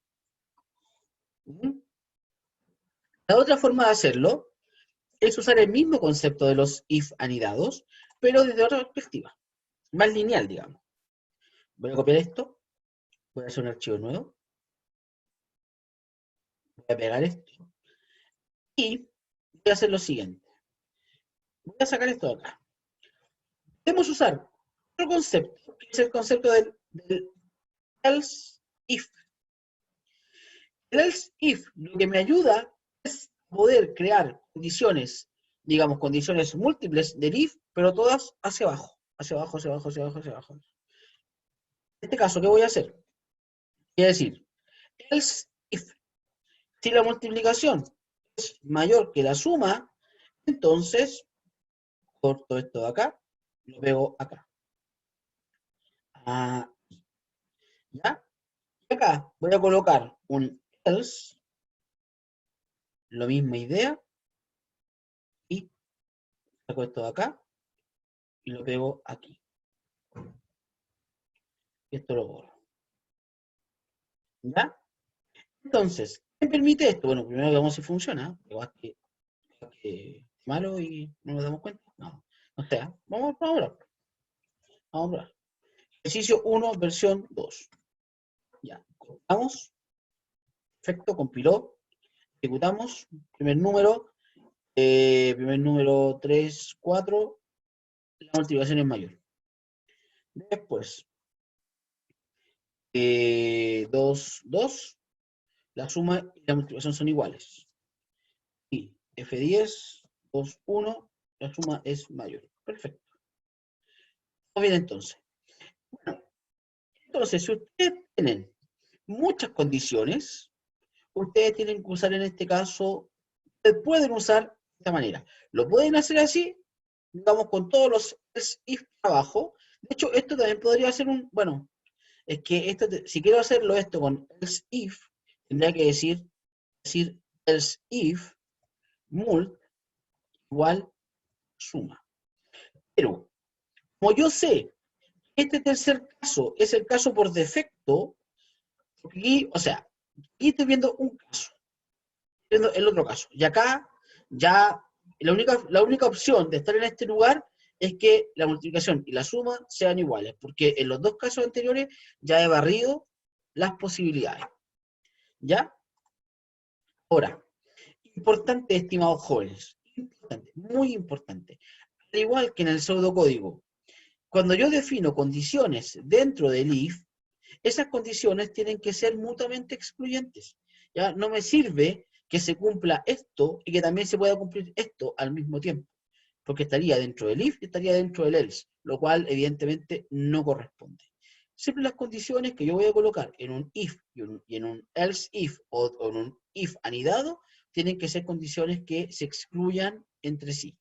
La otra forma de hacerlo es usar el mismo concepto de los if anidados, pero desde otra perspectiva, más lineal, digamos. Voy a copiar esto, voy a hacer un archivo nuevo, voy a pegar esto y voy a hacer lo siguiente. Voy a sacar esto de acá. Podemos usar otro concepto, que es el concepto del else if. El else if lo que me ayuda es poder crear condiciones, digamos, condiciones múltiples del if, pero todas hacia abajo, hacia abajo, hacia abajo, hacia abajo, hacia abajo. En este caso, ¿qué voy a hacer? Voy a decir, else if, si la multiplicación es mayor que la suma, entonces corto esto de acá, lo pego acá. Ah, ¿ya? Y acá voy a colocar un else, la misma idea, y saco esto de acá y lo pego aquí. Y esto lo borro. ¿Ya? Entonces, ¿qué permite esto? Bueno, primero veamos si funciona. Igual que malo y no nos damos cuenta. No, no sea. Vamos a probar. Vamos a probar. Ejercicio 1, versión 2. Ya, cortamos. Perfecto, compiló. Ejecutamos. Primer número 3, 4. La multiplicación es mayor. Después, 2, 2, la suma y la multiplicación son iguales. Y F10, 2, 1, la suma es mayor. Perfecto. Muy bien, entonces. Bueno, entonces, si ustedes tienen muchas condiciones, ustedes tienen que usar en este caso, ustedes pueden usar de esta manera. Lo pueden hacer así, digamos, con todos los else if abajo. De hecho, esto también podría ser un, bueno, es que esto, si quiero hacerlo esto con else if, tendría que decir else if mult igual suma. Pero, como yo sé que este tercer caso es el caso por defecto, aquí, o sea, aquí estoy viendo un caso, viendo el otro caso. Y acá ya la única opción de estar en este lugar es que la multiplicación y la suma sean iguales, porque en los dos casos anteriores ya he barrido las posibilidades. ¿Ya? Ahora, importante, estimados jóvenes, importante, muy importante. Al igual que en el pseudocódigo, cuando yo defino condiciones dentro del if, esas condiciones tienen que ser mutuamente excluyentes. ¿Ya? No me sirve que se cumpla esto y que también se pueda cumplir esto al mismo tiempo, porque estaría dentro del if y estaría dentro del else, lo cual evidentemente no corresponde. Siempre las condiciones que yo voy a colocar en un if y en un else if o en un if anidado tienen que ser condiciones que se excluyan entre sí.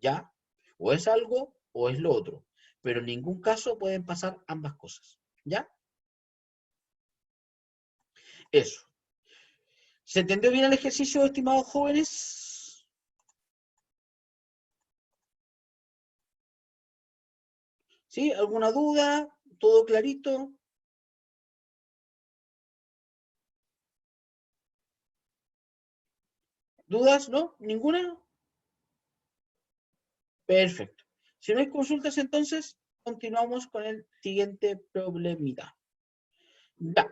¿Ya? O es algo o es lo otro. Pero en ningún caso pueden pasar ambas cosas. ¿Ya? Eso. ¿Se entendió bien el ejercicio, estimados jóvenes? ¿Sí? ¿Alguna duda? ¿Todo clarito? ¿Dudas? ¿No? ¿Ninguna? Perfecto. Si no hay consultas, entonces continuamos con el siguiente problemita. Ya.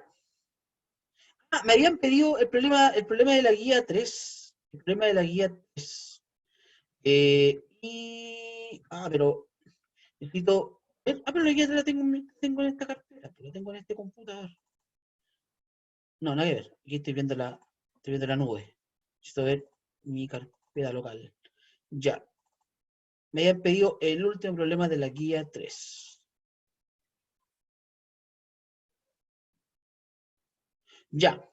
Ah, me habían pedido el problema de la guía 3. El problema de la guía 3. Pero necesito. Pero la guía 3 la tengo en esta carpeta, la tengo en este computador. No, nada que ver. Aquí estoy viendo la nube. Necesito ver mi carpeta local. Ya. Me habían pedido el último problema de la guía 3. Ya.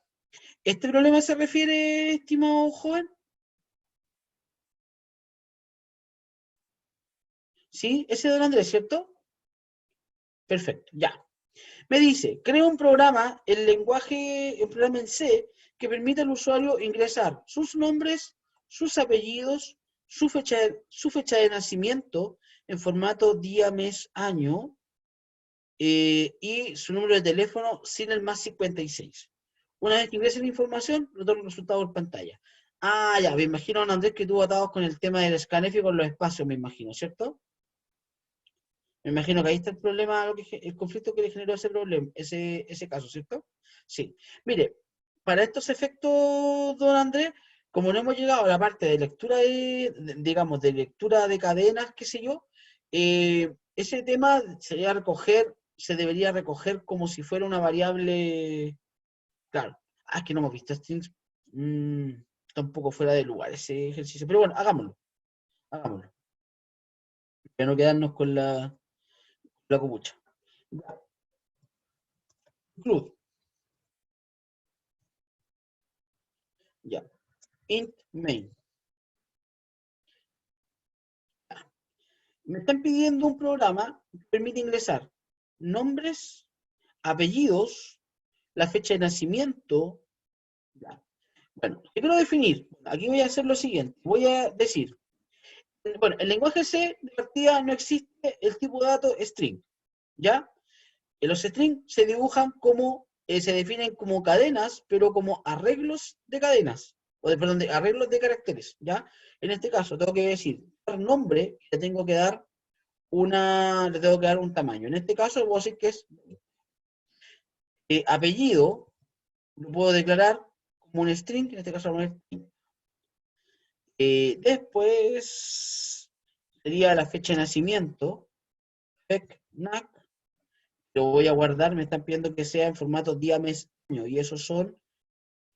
¿Este problema se refiere, estimado joven? ¿Sí? Ese de don Andrés, ¿cierto? Perfecto, ya. Me dice, crea un programa, el programa en C, que permite al usuario ingresar sus nombres, sus apellidos, su fecha de nacimiento en formato día, mes, año, y su número de teléfono sin el más 56. Una vez que ingrese la información, retorna el resultado por pantalla. Ah, ya, me imagino, don Andrés, que tuvo atados con el tema del scanf y con los espacios, me imagino, ¿cierto? Me imagino que ahí está el problema, el conflicto que le generó ese problema, ese caso, ¿cierto? Sí. Mire, para estos efectos, don Andrés, como no hemos llegado a la parte de lectura digamos, de lectura de cadenas, qué sé yo, ese tema se debería recoger como si fuera una variable, claro. Es que no hemos visto strings, está un poco fuera de lugar ese ejercicio, pero bueno, hagámoslo, para no quedarnos con la copucha. Ya. Include, ya. Int main. Ya. Me están pidiendo un programa que permite ingresar nombres, apellidos, la fecha de nacimiento. Ya. Bueno, yo quiero definir. Aquí voy a hacer lo siguiente. Voy a decir, bueno, el lenguaje C de partida no existe el tipo de dato string. ¿Ya? Los strings se dibujan se definen como cadenas, pero como arreglos de cadenas, perdón, de arreglos de caracteres, ¿ya? En este caso, tengo que decir, dar nombre, le tengo que dar un tamaño. En este caso, voy a decir que es apellido, lo puedo declarar como un string, en este caso, un string. Después, sería la fecha de nacimiento, fec, nac, lo voy a guardar, me están pidiendo que sea en formato día, mes, año, y esos son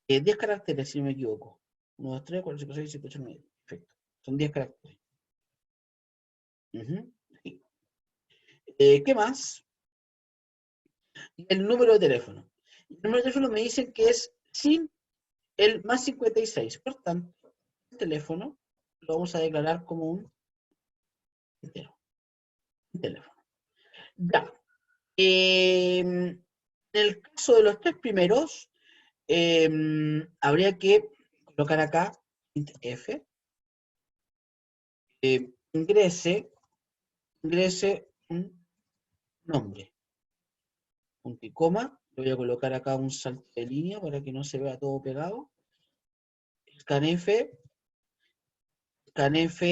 10 caracteres, si no me equivoco. 1, 2, 3, 4, 5, 6, 7, 8, 9. Perfecto. Son 10 caracteres. Ujú. Sí. ¿Qué más? El número de teléfono. El número de teléfono me dicen que es sin el más 56. Por tanto, el teléfono lo vamos a declarar como un entero. Un teléfono. Ya. En el caso de los tres primeros, habría que colocar acá F, ingrese un nombre, punto y coma. Le voy a colocar acá un salto de línea para que no se vea todo pegado. Scanf, scanf.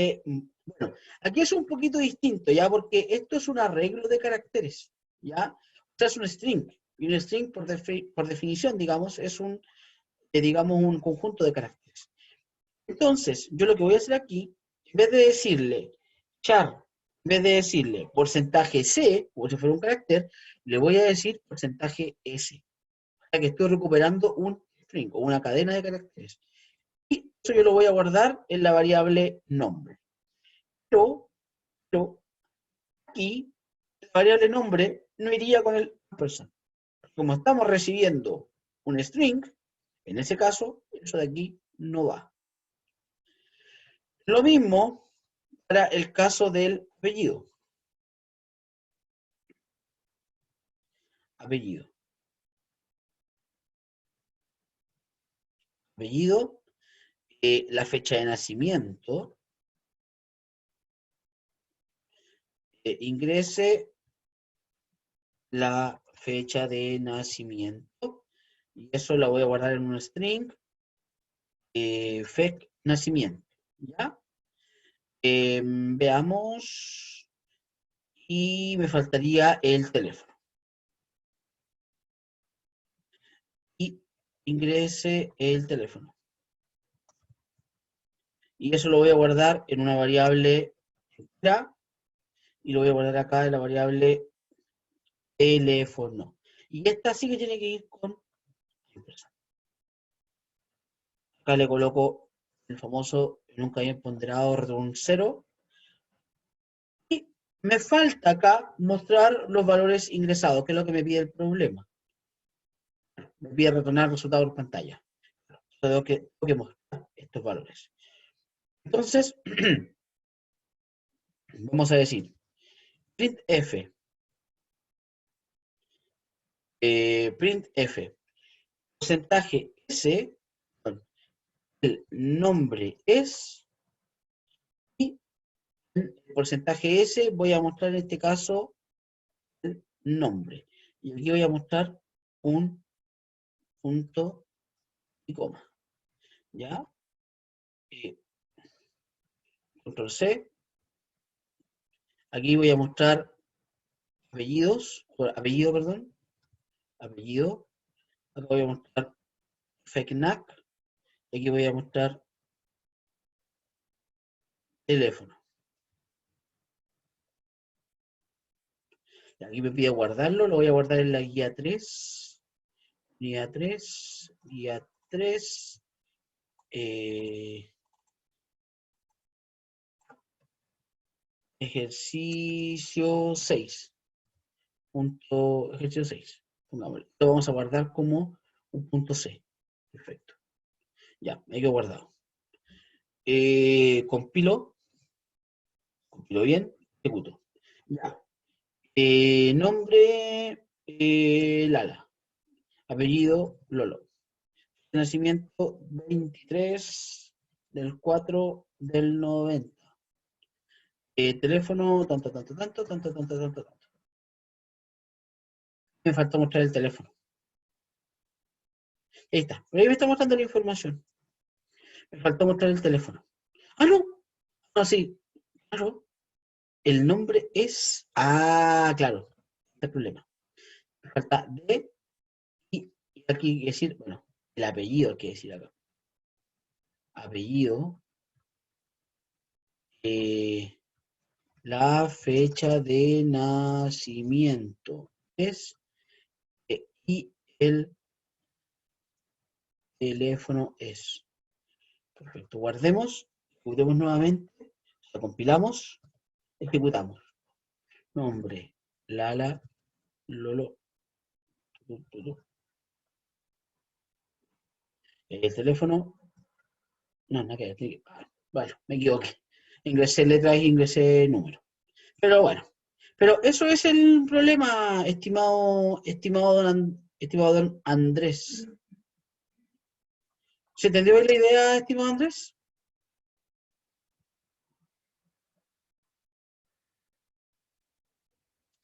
Bueno, aquí es un poquito distinto, ¿ya? Porque esto es un arreglo de caracteres, ¿ya? O sea, es un string. Y un string, por definición, digamos, es digamos, un conjunto de caracteres. Entonces, yo lo que voy a hacer aquí, en vez de decirle char, en vez de decirle porcentaje C, como si fuera un carácter, le voy a decir porcentaje S. O sea que estoy recuperando un string o una cadena de caracteres. Y eso yo lo voy a guardar en la variable nombre. Pero aquí, la variable nombre no iría con el ampersand. Como estamos recibiendo un string, en ese caso, eso de aquí no va. Lo mismo para el caso del apellido. Apellido. Apellido, la fecha de nacimiento, ingrese la fecha de nacimiento, y eso la voy a guardar en un string, fec nacimiento, ¿ya? Veamos, y me faltaría el teléfono. Y ingrese el teléfono. Y eso lo voy a guardar en una variable entera, y lo voy a guardar acá en la variable teléfono. Y esta sí que tiene que ir con ampersand. Acá le coloco el famoso nunca bien ponderado return 0. Y me falta acá mostrar los valores ingresados, que es lo que me pide el problema. Me pide retornar el resultado por pantalla. Tengo que mostrar estos valores. Entonces, vamos a decir printf, printf, porcentaje S, el nombre es, y el porcentaje S voy a mostrar en este caso el nombre. Y aquí voy a mostrar un punto y coma. ¿Ya? Control C. Aquí voy a mostrar apellido, perdón. Apellido. Acá voy a mostrar FECNAC. Y aquí voy a mostrar teléfono. Y aquí me pide guardarlo, lo voy a guardar en la guía 3. Guía 3. Guía 3. Ejercicio 6. Ejercicio 6. Pongámoslo. Lo vamos a guardar como un punto C. Perfecto. Ya, me quedo guardado. Compilo bien, ejecuto. Ya. Nombre, Lala. Apellido, Lolo. Nacimiento, 23 del 4 del 90. Teléfono, tanto, tanto, tanto, tanto, tanto, tanto, tanto. Me falta mostrar el teléfono. Ahí está. Ahí me está mostrando la información. Me faltó mostrar el teléfono. Ah, no. Ah, sí. Claro. El nombre es. Ah, claro. Este es el problema. Me falta D y aquí hay que decir, bueno, el apellido hay que decir acá. Apellido. La fecha de nacimiento. es y el teléfono es. Perfecto, guardemos, ejecutemos nuevamente, lo compilamos, ejecutamos. Nombre, Lala, Lolo, el teléfono, no, no, vale, me equivoqué. Ingresé letras y ingresé número. Pero bueno, pero eso es el problema, estimado don Andrés. ¿Se entendió bien la idea, estimado Andrés?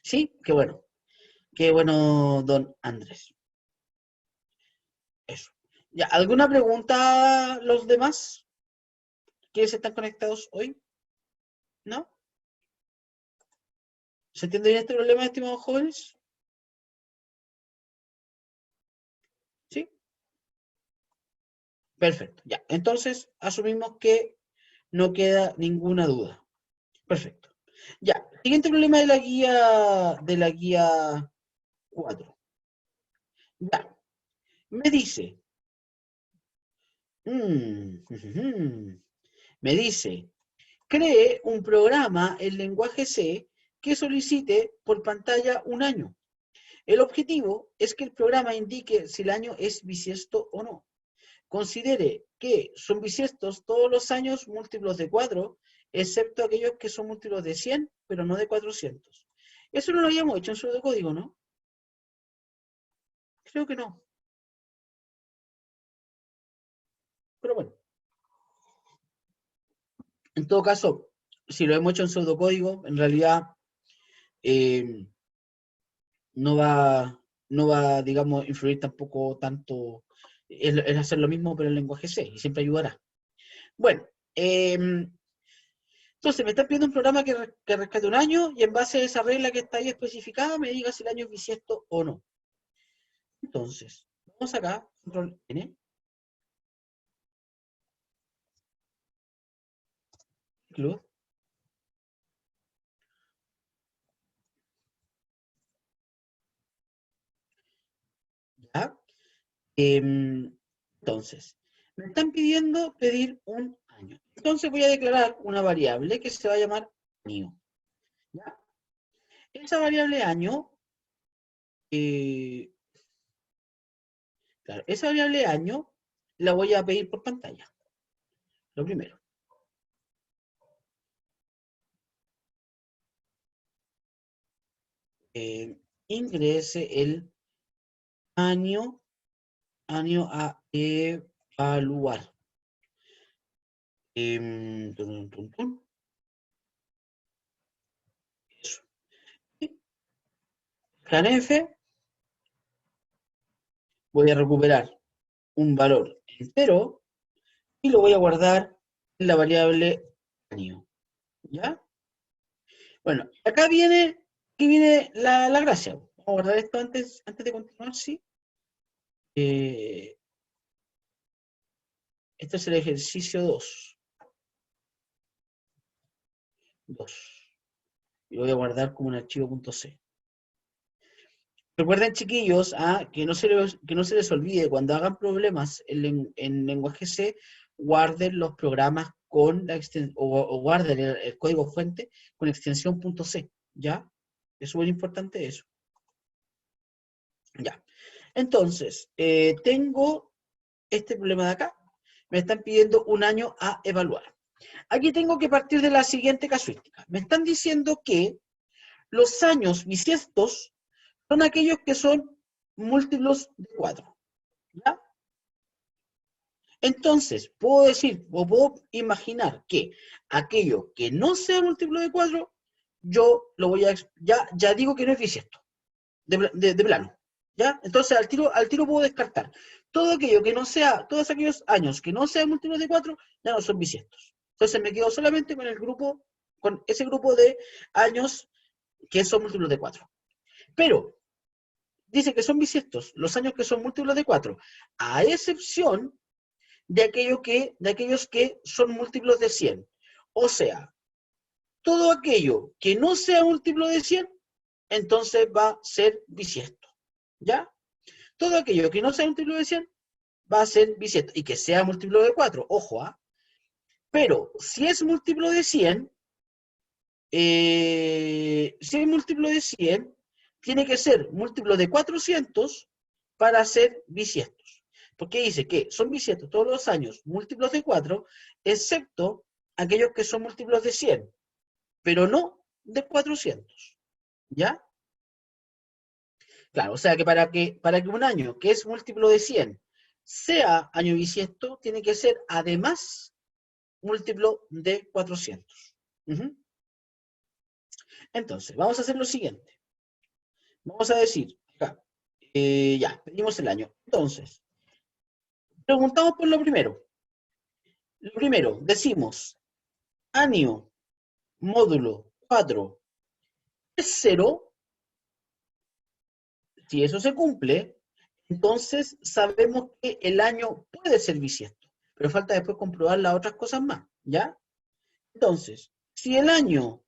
Sí, qué bueno, don Andrés. Eso. Ya, ¿alguna pregunta los demás? ¿Quiénes están conectados hoy? ¿No? ¿Se entiende bien este problema, estimados jóvenes? ¿Sí? Perfecto. Ya. Entonces, asumimos que no queda ninguna duda. Perfecto. Ya. Siguiente problema de la guía 4. Ya. Me dice. Me dice. Cree un programa en lenguaje C que solicite por pantalla un año. El objetivo es que el programa indique si el año es bisiesto o no. Considere que son bisiestos todos los años múltiplos de 4, excepto aquellos que son múltiplos de 100, pero no de 400. Eso no lo habíamos hecho en pseudocódigo, ¿no? Creo que no. Pero bueno, en todo caso, si lo hemos hecho en pseudocódigo, en realidad eh, no va, no va, digamos, influir tampoco tanto. Es hacer lo mismo, pero en lenguaje C, y siempre ayudará. Bueno, entonces me están pidiendo un programa que rescate un año y en base a esa regla que está ahí especificada me diga si el año es bisiesto o no. Entonces, vamos acá, control N, include, ya. Entonces, me están pidiendo pedir un año. Entonces voy a declarar una variable que se va a llamar año. ¿Ya? Esa variable año, eh, claro, esa variable año la voy a pedir por pantalla. Lo primero. Ingrese el año, año a evaluar. Tun, tun, tun. Eso. Scanf, voy a recuperar un valor entero y lo voy a guardar en la variable año. ¿Ya? Bueno, aquí viene la gracia. Vamos a guardar esto antes de continuar, ¿sí? Este es el ejercicio 2. 2. Y lo voy a guardar como un archivo .c. Recuerden, chiquillos, que no se les olvide, cuando hagan problemas en lenguaje C, guarden los programas con la extensión, o guarden el código fuente con extensión .c, ¿ya? Es súper importante eso. Ya. Entonces, tengo este problema de acá. Me están pidiendo un año a evaluar. Aquí tengo que partir de la siguiente casuística. Me están diciendo que los años bisiestos son aquellos que son múltiplos de 4. ¿Ya? Entonces, puedo decir, o puedo imaginar que aquello que no sea múltiplo de 4, yo lo voy a, ya digo que no es bisiesto, de plano. ¿Ya? Entonces, al tiro puedo descartar. Todo aquello que no sea, todos aquellos años que no sean múltiplos de 4, ya no son bisiestos. Entonces, me quedo solamente con ese grupo de años que son múltiplos de 4. Pero, dice que son bisiestos los años que son múltiplos de 4, a excepción de aquellos que son múltiplos de 100. O sea, todo aquello que no sea múltiplo de 100 entonces va a ser bisiesto. ¿Ya? Todo aquello que no sea múltiplo de 100 va a ser bisiesto. Y que sea múltiplo de 4, ojo, ¿ah? Pero si es múltiplo de 100, si es múltiplo de 100, tiene que ser múltiplo de 400 para ser bisiestos. Porque dice que son bisiestos todos los años múltiplos de 4, excepto aquellos que son múltiplos de 100, pero no de 400. ¿Ya? Claro, o sea que para que un año que es múltiplo de 100 sea año bisiesto, tiene que ser además múltiplo de 400. Ujú. Entonces, vamos a hacer lo siguiente. Vamos a decir, acá, ya, pedimos el año. Entonces, preguntamos por lo primero. Lo primero, decimos, año módulo 4 es 0. Si eso se cumple, entonces sabemos que el año puede ser bisiesto. Pero falta después comprobar las otras cosas más, ¿ya? Entonces, si el año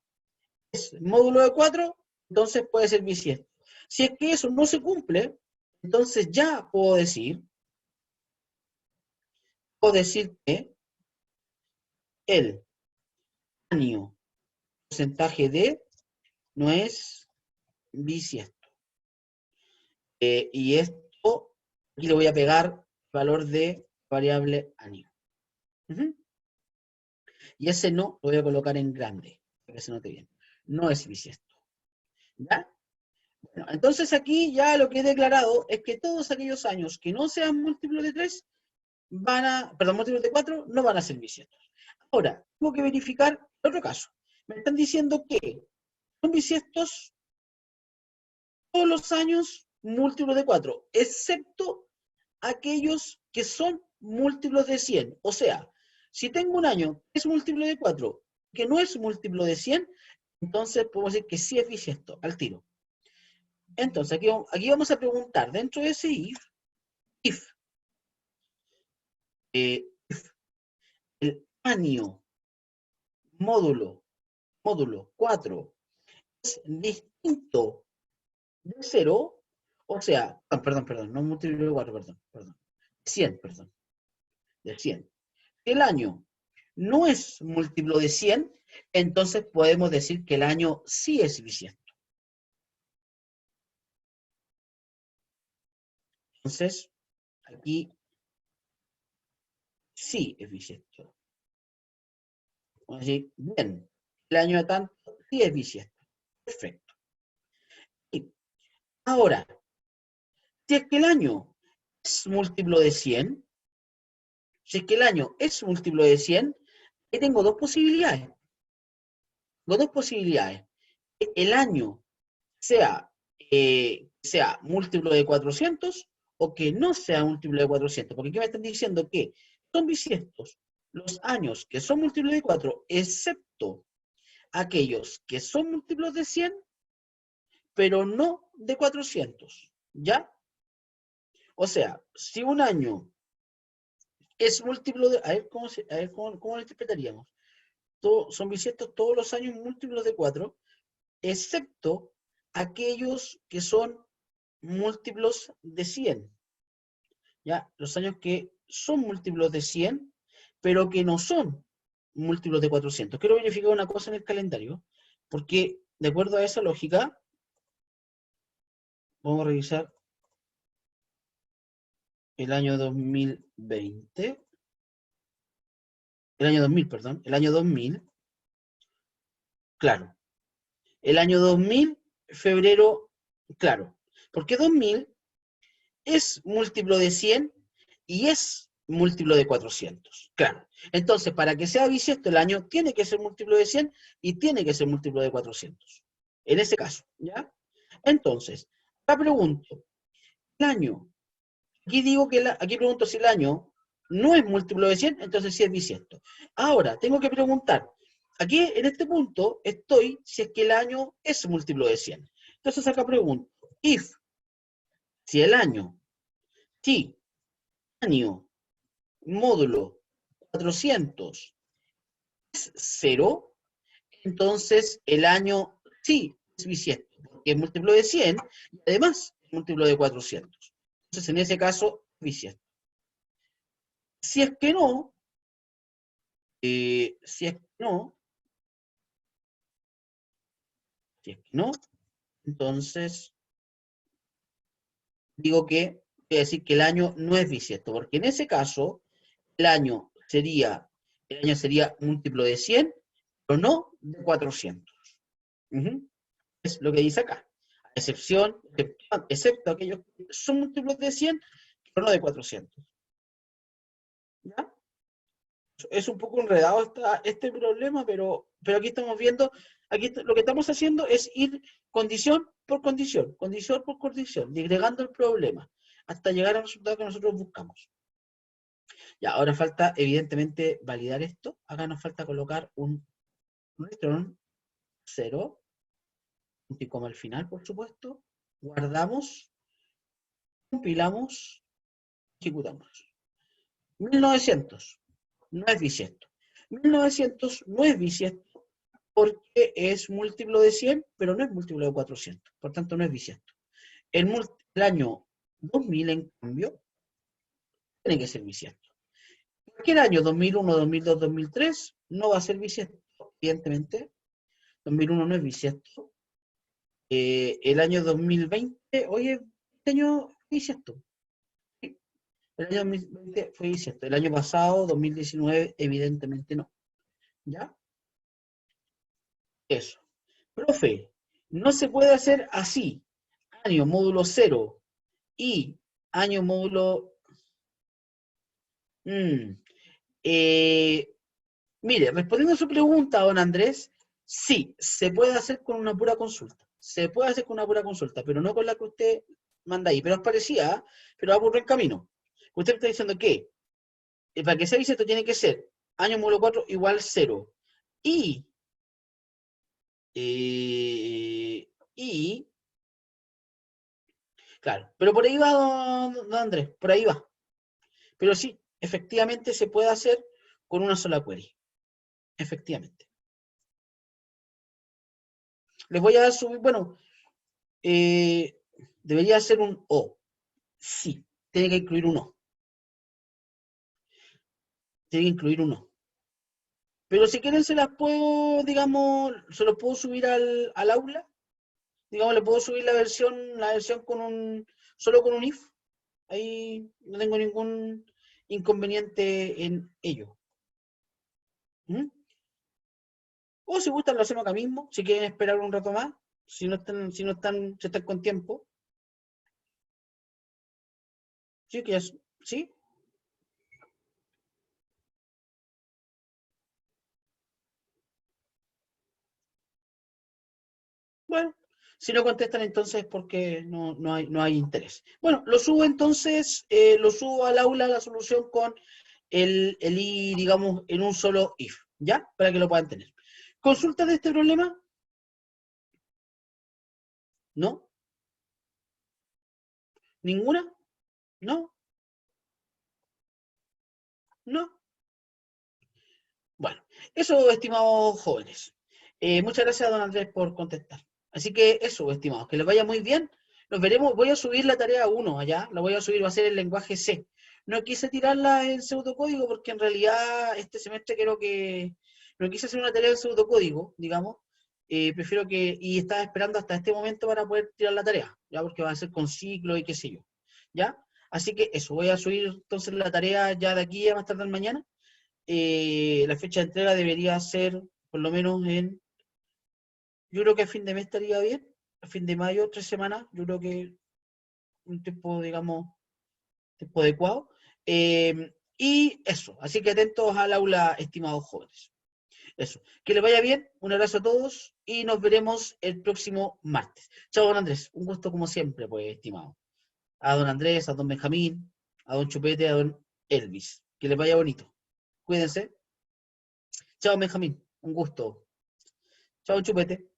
es módulo de 4, entonces puede ser bisiesto. Si es que eso no se cumple, entonces ya puedo decir que el año porcentaje de no es bisiesto. Y esto, aquí le voy a pegar valor de variable año. Uh-huh. Y ese no lo voy a colocar en grande, para que se note bien. No es bisiesto. ¿Ya? Bueno, entonces aquí ya lo que he declarado es que todos aquellos años que no sean múltiplos de 3 múltiplos de 4 no van a ser bisiestos. Ahora, tengo que verificar otro caso. Me están diciendo que son bisiestos todos los años múltiplos de 4, excepto aquellos que son múltiplos de 100. O sea, si tengo un año que es múltiplo de 4, que no es múltiplo de 100, entonces podemos decir que sí es bisiesto, al tiro. Entonces, aquí vamos a preguntar, dentro de ese if el año módulo 4 es distinto de 0, o sea, perdón, no múltiplo de 4, perdón, 100, perdón, del 100. El año no es múltiplo de 100, entonces podemos decir que el año sí es bisiesto. Entonces, aquí sí es bisiesto. Vamos a decir, bien, el año de tanto sí es bisiesto. Perfecto. Y ahora, si es que el año es múltiplo de 100, si es que el año es múltiplo de 100, ahí tengo dos posibilidades. Que el año sea múltiplo de 400 o que no sea múltiplo de 400. Porque aquí me están diciendo que son bisiestos los años que son múltiplos de 4, excepto aquellos que son múltiplos de 100, pero no de 400. ¿Ya? O sea, si un año es múltiplo de... A ver, ¿cómo lo interpretaríamos? Son bisiestos todos los años múltiplos de 4, excepto aquellos que son múltiplos de 100. ¿Ya? Los años que son múltiplos de 100, pero que no son múltiplos de 400. Quiero verificar una cosa en el calendario, porque de acuerdo a esa lógica, vamos a revisar el año 2020, el año 2000, perdón, el año 2000, claro, el año 2000, febrero, claro, porque 2000 es múltiplo de 100 y es múltiplo de 400. Claro. Entonces, para que sea bisiesto el año, tiene que ser múltiplo de 100 y tiene que ser múltiplo de 400. En ese caso, ¿ya? Entonces, acá pregunto, el año, aquí pregunto si el año no es múltiplo de 100, entonces sí es bisiesto. Ahora, tengo que preguntar, aquí en este punto estoy si es que el año es múltiplo de 100. Entonces acá pregunto, si el año, si año módulo 400 es 0, entonces el año sí es bisiesto, que es múltiplo de 100, y además es múltiplo de 400. Entonces, en ese caso, es bisiesto. Si es que no, si es que no, si es que no, entonces digo que, voy a decir que el año no es bisiesto, porque en ese caso, el año sería, múltiplo de 100, pero no de 400. Ujú. Es lo que dice acá. A excepción, excepto aquellos que son múltiplos de 100, pero no de 400. ¿Ya? Es un poco enredado este problema, pero aquí estamos viendo, lo que estamos haciendo es ir condición por condición, digregando el problema, hasta llegar al resultado que nosotros buscamos. Ya, ahora falta, evidentemente, validar esto. Acá nos falta colocar un return 0, punto y coma al final, por supuesto. Guardamos, compilamos, ejecutamos. 1900 no es bisiesto. 1900 no es bisiesto porque es múltiplo de 100, pero no es múltiplo de 400. Por tanto, no es bisiesto. El año 2000, en cambio, tiene que ser bisiesto. Cualquier año, 2001, 2002, 2003, no va a ser bisiesto, evidentemente. 2001 no es bisiesto. El año 2020, oye, este año fue bisiesto. Sí, el año 2020 fue bisiesto. El año pasado, 2019, evidentemente no. ¿Ya? Eso. Profe, no se puede hacer así. Año módulo 0 y año módulo... Mm, eh, mire, respondiendo a su pregunta, don Andrés, sí, se puede hacer con una pura consulta. Se puede hacer con una pura consulta, pero no con la que usted manda ahí. Pero es parecida, ¿eh? Pero va por buen camino. Usted está diciendo que para que sea bisiesto tiene que ser año módulo 4 igual 0. Y, y, claro, pero por ahí va, don Andrés, por ahí va. Pero sí, efectivamente se puede hacer con una sola query. Efectivamente. Les voy a subir, bueno, debería ser un O. Sí, tiene que incluir un O. Tiene que incluir un O. Pero si quieren se las puedo, digamos, se los puedo subir al aula. Digamos, le puedo subir la versión solo con un if. Ahí no tengo ningún inconveniente en ello. ¿Mm? O si gustan lo hacemos acá mismo, si quieren esperar un rato más, si están con tiempo. Sí, ¿sí? Bueno, si no contestan entonces porque no hay interés. Bueno, lo subo entonces, lo subo al aula la solución con el i, digamos, en un solo if, ¿ya? Para que lo puedan tener. ¿Consultas de este problema? ¿No? ¿Ninguna? ¿No? ¿No? Bueno, eso, estimados jóvenes. Muchas gracias, don Andrés, por contestar. Así que eso, estimados, que les vaya muy bien. Nos veremos. Voy a subir la tarea 1 allá, la voy a subir, va a ser el lenguaje C. No quise tirarla en pseudocódigo porque en realidad este semestre creo que no quise hacer una tarea en pseudocódigo, digamos. Prefiero y estaba esperando hasta este momento para poder tirar la tarea, ya porque va a ser con ciclo y qué sé yo. ¿Ya? Así que eso, voy a subir entonces la tarea ya de aquí a más tarde mañana. La fecha de entrega debería ser por lo menos yo creo que a fin de mes estaría bien, a fin de mayo, 3 semanas, yo creo que un tiempo, digamos, tiempo adecuado. Y eso, así que atentos al aula, estimados jóvenes. Eso, que les vaya bien, un abrazo a todos y nos veremos el próximo martes. Chao, don Andrés, un gusto como siempre, pues, estimado. A don Andrés, a don Benjamín, a don Chupete, a don Elvis. Que les vaya bonito. Cuídense. Chao, Benjamín, un gusto. Chao, Chupete.